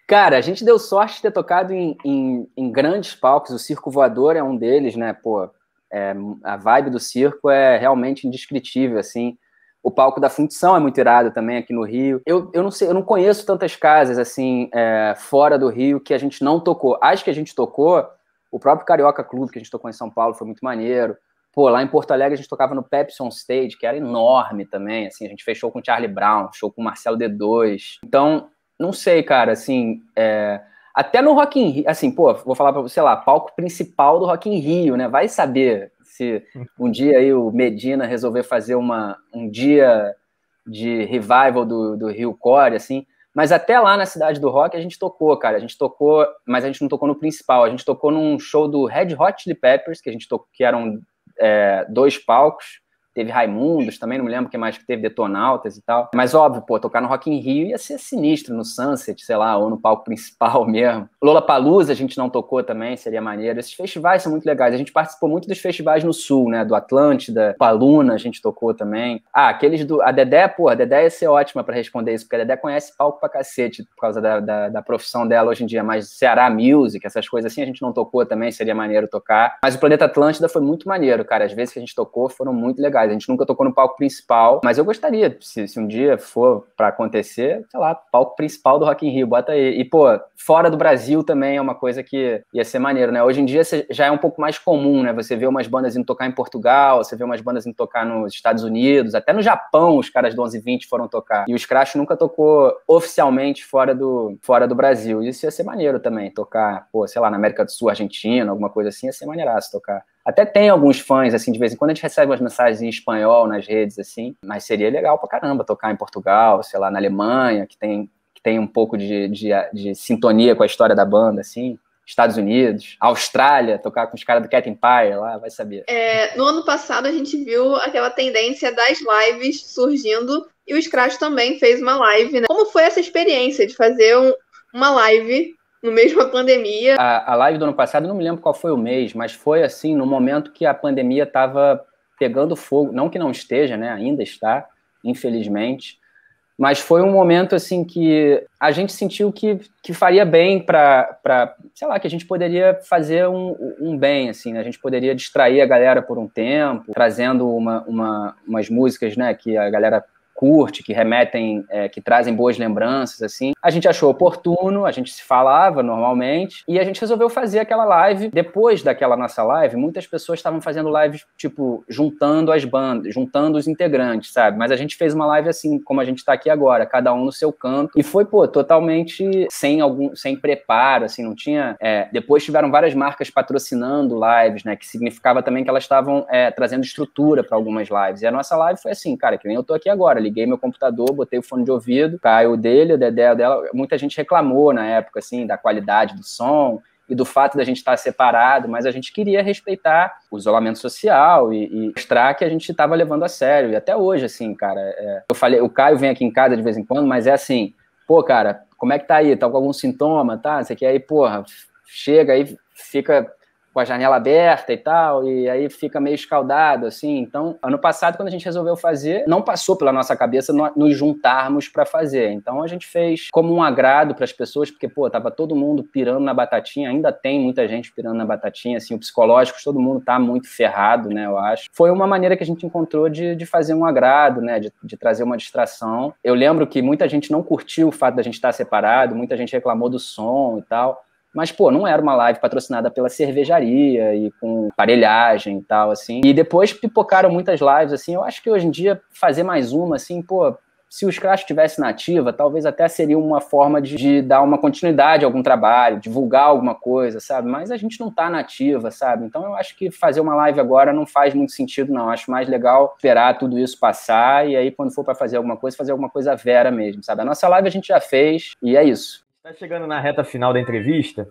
Cara, a gente deu sorte de ter tocado em grandes palcos, o Circo Voador é um deles, né, pô, a vibe do circo é realmente indescritível, assim, o palco da Fundição é muito irado também aqui no Rio, eu não sei, eu não conheço tantas casas, assim, fora do Rio que a gente não tocou, as que a gente tocou, o próprio Carioca Clube que a gente tocou em São Paulo foi muito maneiro, pô, lá em Porto Alegre a gente tocava no Pepsi On Stage, que era enorme também, assim, a gente fez show com o Charlie Brown, show com o Marcelo D2, então... Não sei, cara, assim, até no Rock in Rio, assim, pô, vou falar pra você, sei lá, palco principal do Rock in Rio, né, vai saber se um dia aí o Medina resolver fazer um dia de revival do Rio Core, assim, mas até lá na Cidade do Rock a gente tocou, cara, mas a gente não tocou no principal, a gente tocou num show do Red Hot Chili Peppers, que eram 2 palcos, teve Raimundos também, não me lembro o que mais que teve, Detonautas e tal. Mas óbvio, pô, tocar no Rock in Rio ia ser sinistro, no Sunset, sei lá, ou no palco principal mesmo. Lollapalooza a gente não tocou também, seria maneiro. Esses festivais são muito legais. A gente participou muito dos festivais no Sul, né? Do Atlântida, Paluna a gente tocou também. Ah, aqueles do... A Dedé, pô, a Dedé ia ser ótima pra responder isso, porque a Dedé conhece palco pra cacete, por causa da profissão dela hoje em dia. Mas Ceará Music, essas coisas assim, a gente não tocou também, seria maneiro tocar. Mas o Planeta Atlântida foi muito maneiro, cara. As vezes que a gente tocou foram muito legais. A gente nunca tocou no palco principal, mas eu gostaria, se um dia for pra acontecer, sei lá, palco principal do Rock in Rio, bota aí. E, pô, fora do Brasil também é uma coisa que ia ser maneiro, né? Hoje em dia já é um pouco mais comum, né? Você vê umas bandas indo tocar em Portugal, você vê umas bandas indo tocar nos Estados Unidos, até no Japão os caras do 1120 foram tocar. E o Scratch nunca tocou oficialmente fora do Brasil. Isso ia ser maneiro também, tocar, pô, sei lá, na América do Sul, Argentina, alguma coisa assim, ia ser maneiraço tocar. Até tem alguns fãs, assim, de vez em quando a gente recebe umas mensagens em espanhol nas redes, assim, mas seria legal pra caramba tocar em Portugal, sei lá, na Alemanha, que tem um pouco de sintonia com a história da banda, assim. Estados Unidos, Austrália, tocar com os caras do Cat Empire lá, vai saber. No ano passado a gente viu aquela tendência das lives surgindo e o Scratch também fez uma live, né? Como foi essa experiência de fazer uma live no meio de uma pandemia? A live do ano passado, não me lembro qual foi o mês, mas foi assim, no momento que a pandemia estava pegando fogo, não que não esteja, né? Ainda está, infelizmente. Mas foi um momento, assim, que a gente sentiu que faria bem para, sei lá, que a gente poderia fazer um bem, assim, né? A gente poderia distrair a galera por um tempo, trazendo umas músicas, né, que a galera curte, que remetem, que trazem boas lembranças, assim. A gente achou oportuno, a gente se falava normalmente, e a gente resolveu fazer aquela live. Depois daquela nossa live, muitas pessoas estavam fazendo lives, tipo, juntando as bandas, juntando os integrantes, sabe? Mas a gente fez uma live assim, como a gente tá aqui agora, cada um no seu canto, e foi, pô, totalmente sem preparo, assim, não tinha... Depois tiveram várias marcas patrocinando lives, né, que significava também que elas estavam trazendo estrutura para algumas lives, e a nossa live foi assim, cara, que nem eu tô aqui agora, liguei meu computador, botei o fone de ouvido, Caio dele, o Dedé dela, muita gente reclamou na época, assim, da qualidade do som e do fato da gente estar separado, mas a gente queria respeitar o isolamento social e mostrar que a gente estava levando a sério, e até hoje, assim, cara, eu falei, o Caio vem aqui em casa de vez em quando, mas é assim, pô, cara, como é que tá aí? Tá com algum sintoma, tá? Você quer aí, porra, chega aí, fica com a janela aberta e tal, e aí fica meio escaldado, assim. Então, ano passado, quando a gente resolveu fazer, não passou pela nossa cabeça nos juntarmos para fazer. Então, a gente fez como um agrado para as pessoas, porque, pô, tava todo mundo pirando na batatinha, ainda tem muita gente pirando na batatinha, assim, o psicológico, todo mundo tá muito ferrado, né, eu acho. Foi uma maneira que a gente encontrou de fazer um agrado, né, de trazer uma distração. Eu lembro que muita gente não curtiu o fato da gente estar separado, muita gente reclamou do som e tal. Mas, pô, não era uma live patrocinada pela cervejaria e com aparelhagem e tal, assim. E depois pipocaram muitas lives, assim. Eu acho que hoje em dia fazer mais uma, assim, pô, se o Scratch estivesse na ativa, talvez até seria uma forma de dar uma continuidade a algum trabalho, divulgar alguma coisa, sabe? Mas a gente não tá na ativa, sabe? Então eu acho que fazer uma live agora não faz muito sentido, não. Eu acho mais legal esperar tudo isso passar e aí, quando for para fazer alguma coisa vera mesmo, sabe? A nossa live a gente já fez e é isso. Está chegando na reta final da entrevista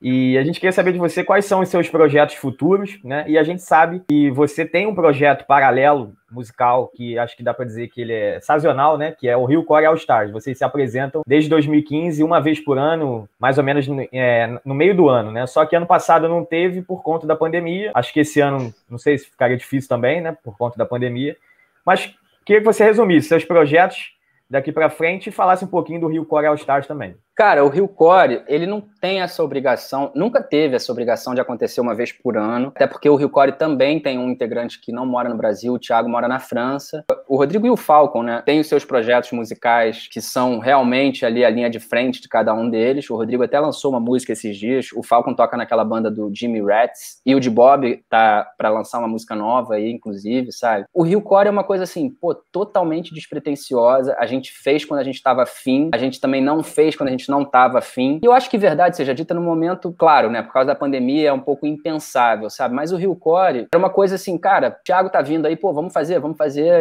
e a gente queria saber de você quais são os seus projetos futuros, né? E a gente sabe que você tem um projeto paralelo musical que acho que dá para dizer que ele é sazonal, né? Que é o Hillcore All Stars. Vocês se apresentam desde 2015, uma vez por ano, mais ou menos no meio do ano, né? Só que ano passado não teve por conta da pandemia. Acho que esse ano, não sei se ficaria difícil também, né? Por conta da pandemia. Mas queria que você resumisse seus projetos daqui para frente e falasse um pouquinho do Hillcore All Stars também. Cara, o Hillcore, ele não tem essa obrigação, nunca teve essa obrigação de acontecer uma vez por ano, até porque o Hillcore também tem um integrante que não mora no Brasil, o Thiago mora na França. O Rodrigo e o Falcon, né, têm os seus projetos musicais que são realmente ali a linha de frente de cada um deles. O Rodrigo até lançou uma música esses dias, o Falcon toca naquela banda do Jimmy Rats, e o de Bob tá pra lançar uma música nova aí, inclusive, sabe? O Hillcore é uma coisa assim, pô, totalmente despretensiosa, a gente fez quando a gente tava afim, a gente também não fez quando a gente não estava afim. E eu acho que verdade seja dita no momento, claro, né, por causa da pandemia é um pouco impensável, sabe? Mas o Hillcore era uma coisa assim, cara, o Thiago tá vindo aí, pô, vamos fazer,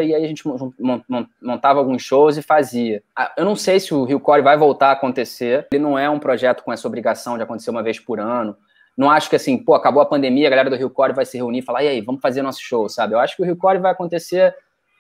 e aí a gente montava alguns shows e fazia. Eu não sei se o Hillcore vai voltar a acontecer, ele não é um projeto com essa obrigação de acontecer uma vez por ano. Não acho que assim, pô, acabou a pandemia, a galera do Rio Core vai se reunir e falar, e aí, vamos fazer nosso show, sabe? Eu acho que o Rio Core vai acontecer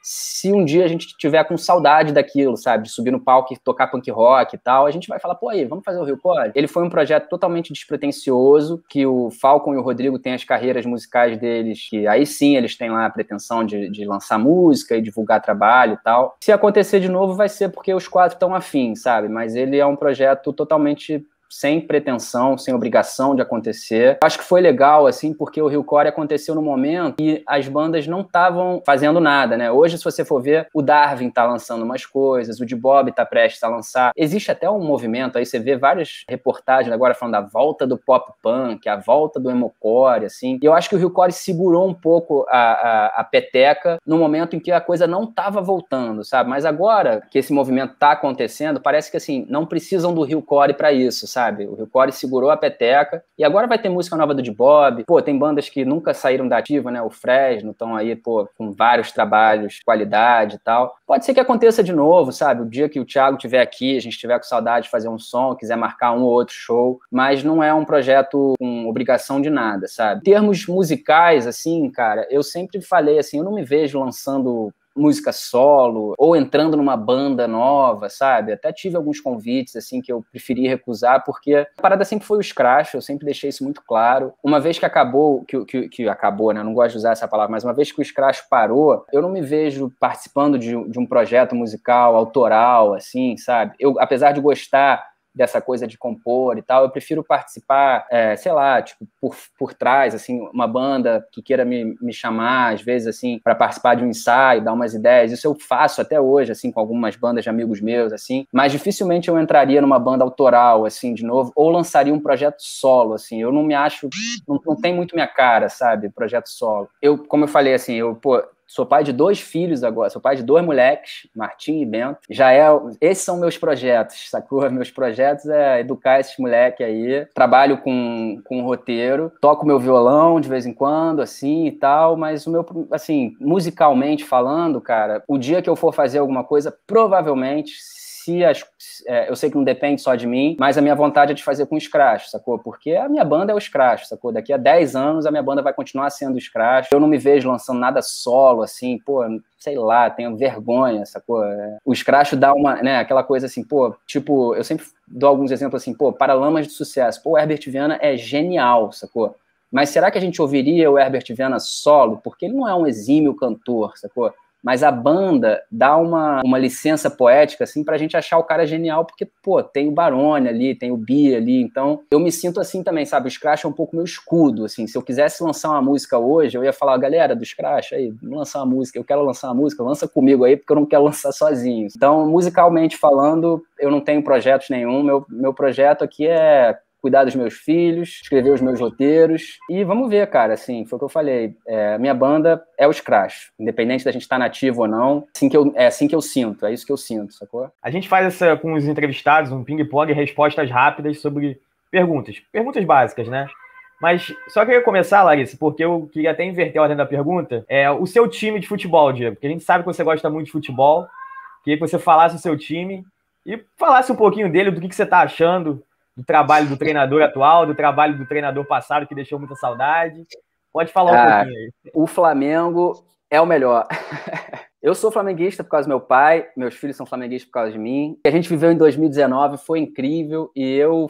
se um dia a gente tiver com saudade daquilo, sabe? De subir no palco e tocar punk rock e tal, a gente vai falar, pô, aí, vamos fazer o Rio Core? Ele foi um projeto totalmente despretensioso, que o Falcon e o Rodrigo têm as carreiras musicais deles, que aí sim eles têm lá a pretensão de lançar música e divulgar trabalho e tal. Se acontecer de novo, vai ser porque os quatro estão afim, sabe? Mas ele é um projeto totalmente sem pretensão, sem obrigação de acontecer. Acho que foi legal, assim, porque o Rio Core aconteceu no momento que as bandas não estavam fazendo nada, né? Hoje, se você for ver, o Darwin tá lançando umas coisas, o de Bob tá prestes a lançar. Existe até um movimento, aí você vê várias reportagens agora falando da volta do pop punk, a volta do emocore, assim. E eu acho que o Rio Core segurou um pouco a peteca no momento em que a coisa não tava voltando, sabe? Mas agora que esse movimento tá acontecendo, parece que, assim, não precisam do Rio Core pra isso, sabe? O Rio Core segurou a peteca e agora vai ter música nova do de Bob. Pô, tem bandas que nunca saíram da ativa, né? O Fresno estão aí, pô, com vários trabalhos, qualidade e tal. Pode ser que aconteça de novo, sabe? O dia que o Thiago estiver aqui, a gente estiver com saudade de fazer um som, quiser marcar um ou outro show, mas não é um projeto com obrigação de nada, sabe? Em termos musicais, assim, cara, eu sempre falei assim, eu não me vejo lançando música solo, ou entrando numa banda nova, sabe? Até tive alguns convites, assim, que eu preferi recusar, porque a parada sempre foi o scratch, eu sempre deixei isso muito claro. Uma vez que acabou, que acabou, né? Eu não gosto de usar essa palavra, mas uma vez que o scratch parou, eu não me vejo participando de um projeto musical, autoral, assim, sabe? Eu, apesar de gostar dessa coisa de compor e tal, eu prefiro participar, sei lá, tipo, por trás, assim, uma banda que queira me chamar, às vezes, assim, para participar de um ensaio, dar umas ideias, isso eu faço até hoje, assim, com algumas bandas de amigos meus, assim, mas dificilmente eu entraria numa banda autoral, assim, de novo, ou lançaria um projeto solo, assim, eu não me acho, não tem muito minha cara, sabe, projeto solo. Como eu falei, assim, pô, sou pai de 2 filhos agora, sou pai de 2 moleques, Martim e Bento. Esses são meus projetos, sacou? Meus projetos é educar esses moleques aí. Trabalho com roteiro, toco meu violão de vez em quando, assim e tal, mas o meu, assim, musicalmente falando, cara, o dia que eu for fazer alguma coisa, provavelmente, eu sei que não depende só de mim, mas a minha vontade é de fazer com o scratch, sacou? Porque a minha banda é o scratch, sacou? Daqui a 10 anos a minha banda vai continuar sendo o scratch. Eu não me vejo lançando nada solo, assim, pô, sei lá, tenho vergonha, sacou? O scratch dá uma, né, aquela coisa assim, pô, tipo, eu sempre dou alguns exemplos assim, pô, Paralamas de Sucesso. Pô, o Herbert Viana é genial, sacou? Mas será que a gente ouviria o Herbert Viana solo? Porque ele não é um exímio cantor, sacou? Mas a banda dá uma licença poética, assim, pra gente achar o cara genial, porque, pô, tem o Barone ali, tem o Bi ali, então eu me sinto assim também, sabe? O scratch é um pouco meu escudo, assim, se eu quisesse lançar uma música hoje, eu ia falar, galera do scratch, aí, vamos lançar uma música, eu quero lançar uma música, lança comigo aí, porque eu não quero lançar sozinho. Então, musicalmente falando, eu não tenho projetos nenhum, meu projeto aqui é cuidar dos meus filhos, escrever os meus roteiros, e vamos ver, cara, assim, foi o que eu falei, minha banda é o scratch, independente da gente estar nativo ou não, é assim que eu sinto, é isso que eu sinto, sacou? A gente faz com os entrevistados um ping-pong, respostas rápidas sobre perguntas básicas, né? Mas só queria começar, Larissa, porque eu queria até inverter a ordem da pergunta, o seu time de futebol, Diego, porque a gente sabe que você gosta muito de futebol, queria que você falasse o seu time e falasse um pouquinho dele, do que você está achando do trabalho do treinador atual, do trabalho do treinador passado, que deixou muita saudade. Pode falar um pouquinho aí. O Flamengo é o melhor. Eu sou flamenguista por causa do meu pai, meus filhos são flamenguistas por causa de mim. O que a gente viveu em 2019 foi incrível e eu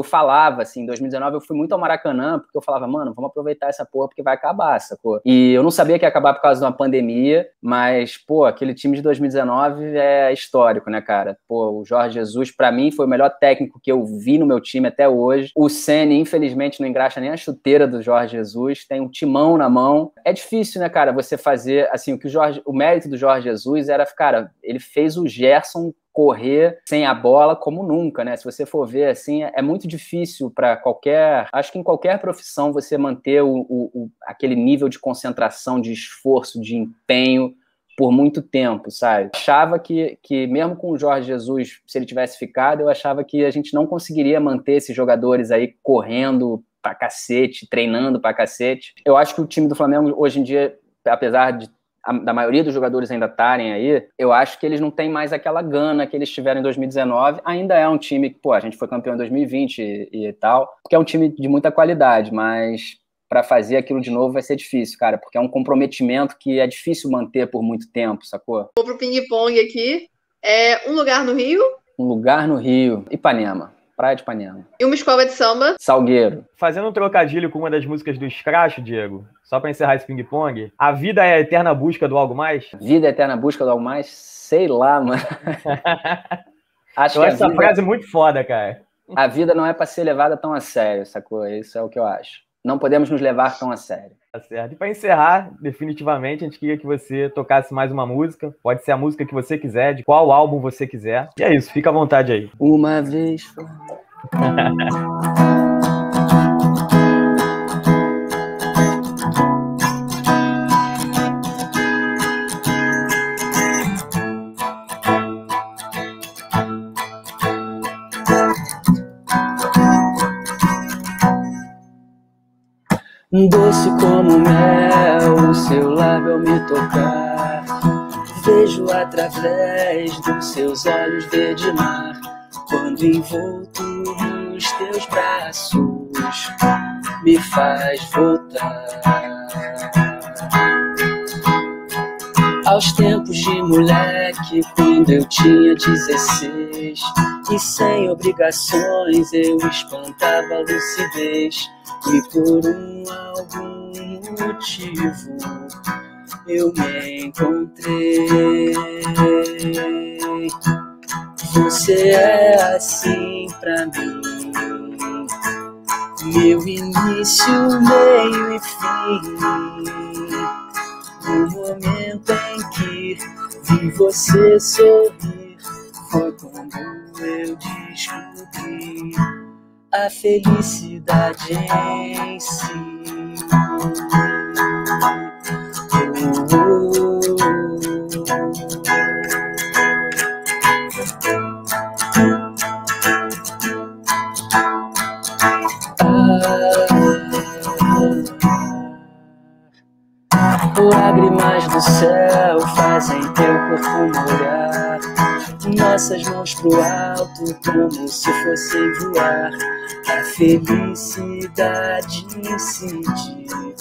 falava, assim, em 2019 eu fui muito ao Maracanã, porque eu falava, mano, vamos aproveitar essa porra porque vai acabar, sacou? E eu não sabia que ia acabar por causa de uma pandemia, mas, pô, aquele time de 2019 é histórico, né, cara? Pô, o Jorge Jesus, pra mim, foi o melhor técnico que eu vi no meu time até hoje. O Ceni, infelizmente, não engraxa nem a chuteira do Jorge Jesus, tem um timão na mão. É difícil, né, cara, você fazer, assim, o mérito do Jorge Jesus era, cara, ele fez o Gerson correr sem a bola como nunca, né? Se você for ver, assim, é muito difícil para acho que em qualquer profissão você manter aquele nível de concentração, de esforço, de empenho por muito tempo, sabe? Eu achava que mesmo com o Jorge Jesus, se ele tivesse ficado, eu achava que a gente não conseguiria manter esses jogadores aí correndo pra cacete, treinando pra cacete. Eu acho que o time do Flamengo, hoje em dia, apesar de da maioria dos jogadores ainda estarem aí, eu acho que eles não têm mais aquela gana que eles tiveram em 2019. Ainda é um time que, pô, a gente foi campeão em 2020 e tal, porque é um time de muita qualidade, mas para fazer aquilo de novo vai ser difícil, cara, porque é um comprometimento que é difícil manter por muito tempo, sacou? Vou pro ping-pong aqui. Um lugar no Rio? Um lugar no Rio, Ipanema. Praia de Ipanema. E uma escola de samba? Salgueiro. Fazendo um trocadilho com uma das músicas do Scratch, Diego, só pra encerrar esse ping-pong, a vida é a eterna busca do algo mais? Vida é a eterna busca do algo mais? Sei lá, mano. Acho essa frase muito foda, cara. A vida não é pra ser levada tão a sério, sacou? Isso é o que eu acho. Não podemos nos levar tão a sério. Tá certo. E para encerrar, definitivamente, a gente queria que você tocasse mais uma música. Pode ser a música que você quiser, de qual álbum você quiser. E é isso, fica à vontade aí. Uma vez. Doce como mel, o seu lábio ao me tocar. Vejo através dos seus olhos verde mar. Quando envolto nos teus braços, me faz voltar aos tempos de moleque, quando eu tinha 16. E sem obrigações eu espantava a lucidez. E por algum motivo eu me encontrei. Você é assim pra mim, meu início, meio e fim. No momento em que vi você sorrir, foi quando eu descobri a felicidade em si. Lágrimas do céu fazem teu corpo molhar, nossas mãos pro alto como se fossem voar. A felicidade incide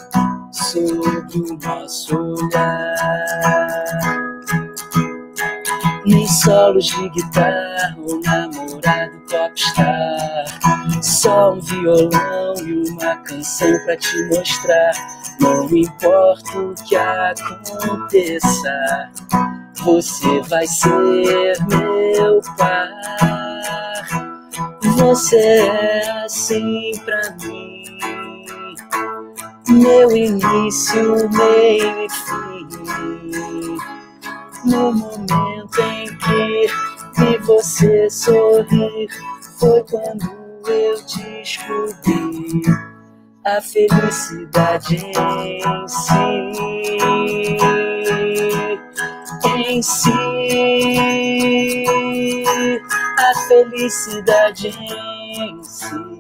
sobre o nosso olhar. Nem solos de guitarra ou namorado popstar, só um violão e uma canção pra te mostrar. Não importa o que aconteça, você vai ser meu par. Você é assim pra mim, meu início, meio e fim. No momento em que vi você sorrir, foi quando eu descobri a felicidade em si, em si, a felicidade em si.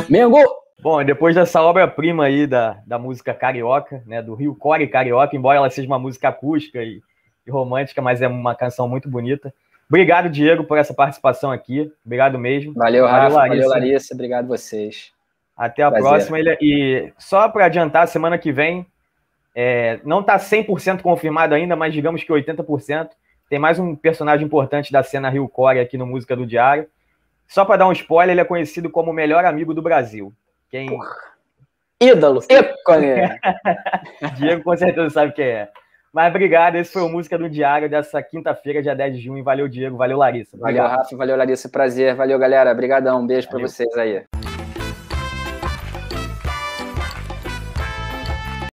Mengo! Bom, depois dessa obra-prima aí da música carioca, né, do Rio Core Carioca, embora ela seja uma música acústica e romântica, mas é uma canção muito bonita. Obrigado, Diego, por essa participação aqui. Obrigado mesmo. Valeu, Rafa. Valeu, Larissa. Obrigado vocês. Até a próxima. E só para adiantar, semana que vem, não está 100% confirmado ainda, mas digamos que 80%. Tem mais um personagem importante da cena Rio Core aqui no Música do Diário. Só para dar um spoiler, ele é conhecido como o melhor amigo do Brasil. Ídolo, ícone. Diego com certeza sabe quem é. Mas obrigado, esse foi o Música do Diário dessa quinta-feira, dia 10 de junho. Valeu, Diego, valeu, Larissa. Obrigado. Valeu, Rafa, valeu, Larissa, prazer. Valeu, galera, obrigadão, um beijo para vocês aí.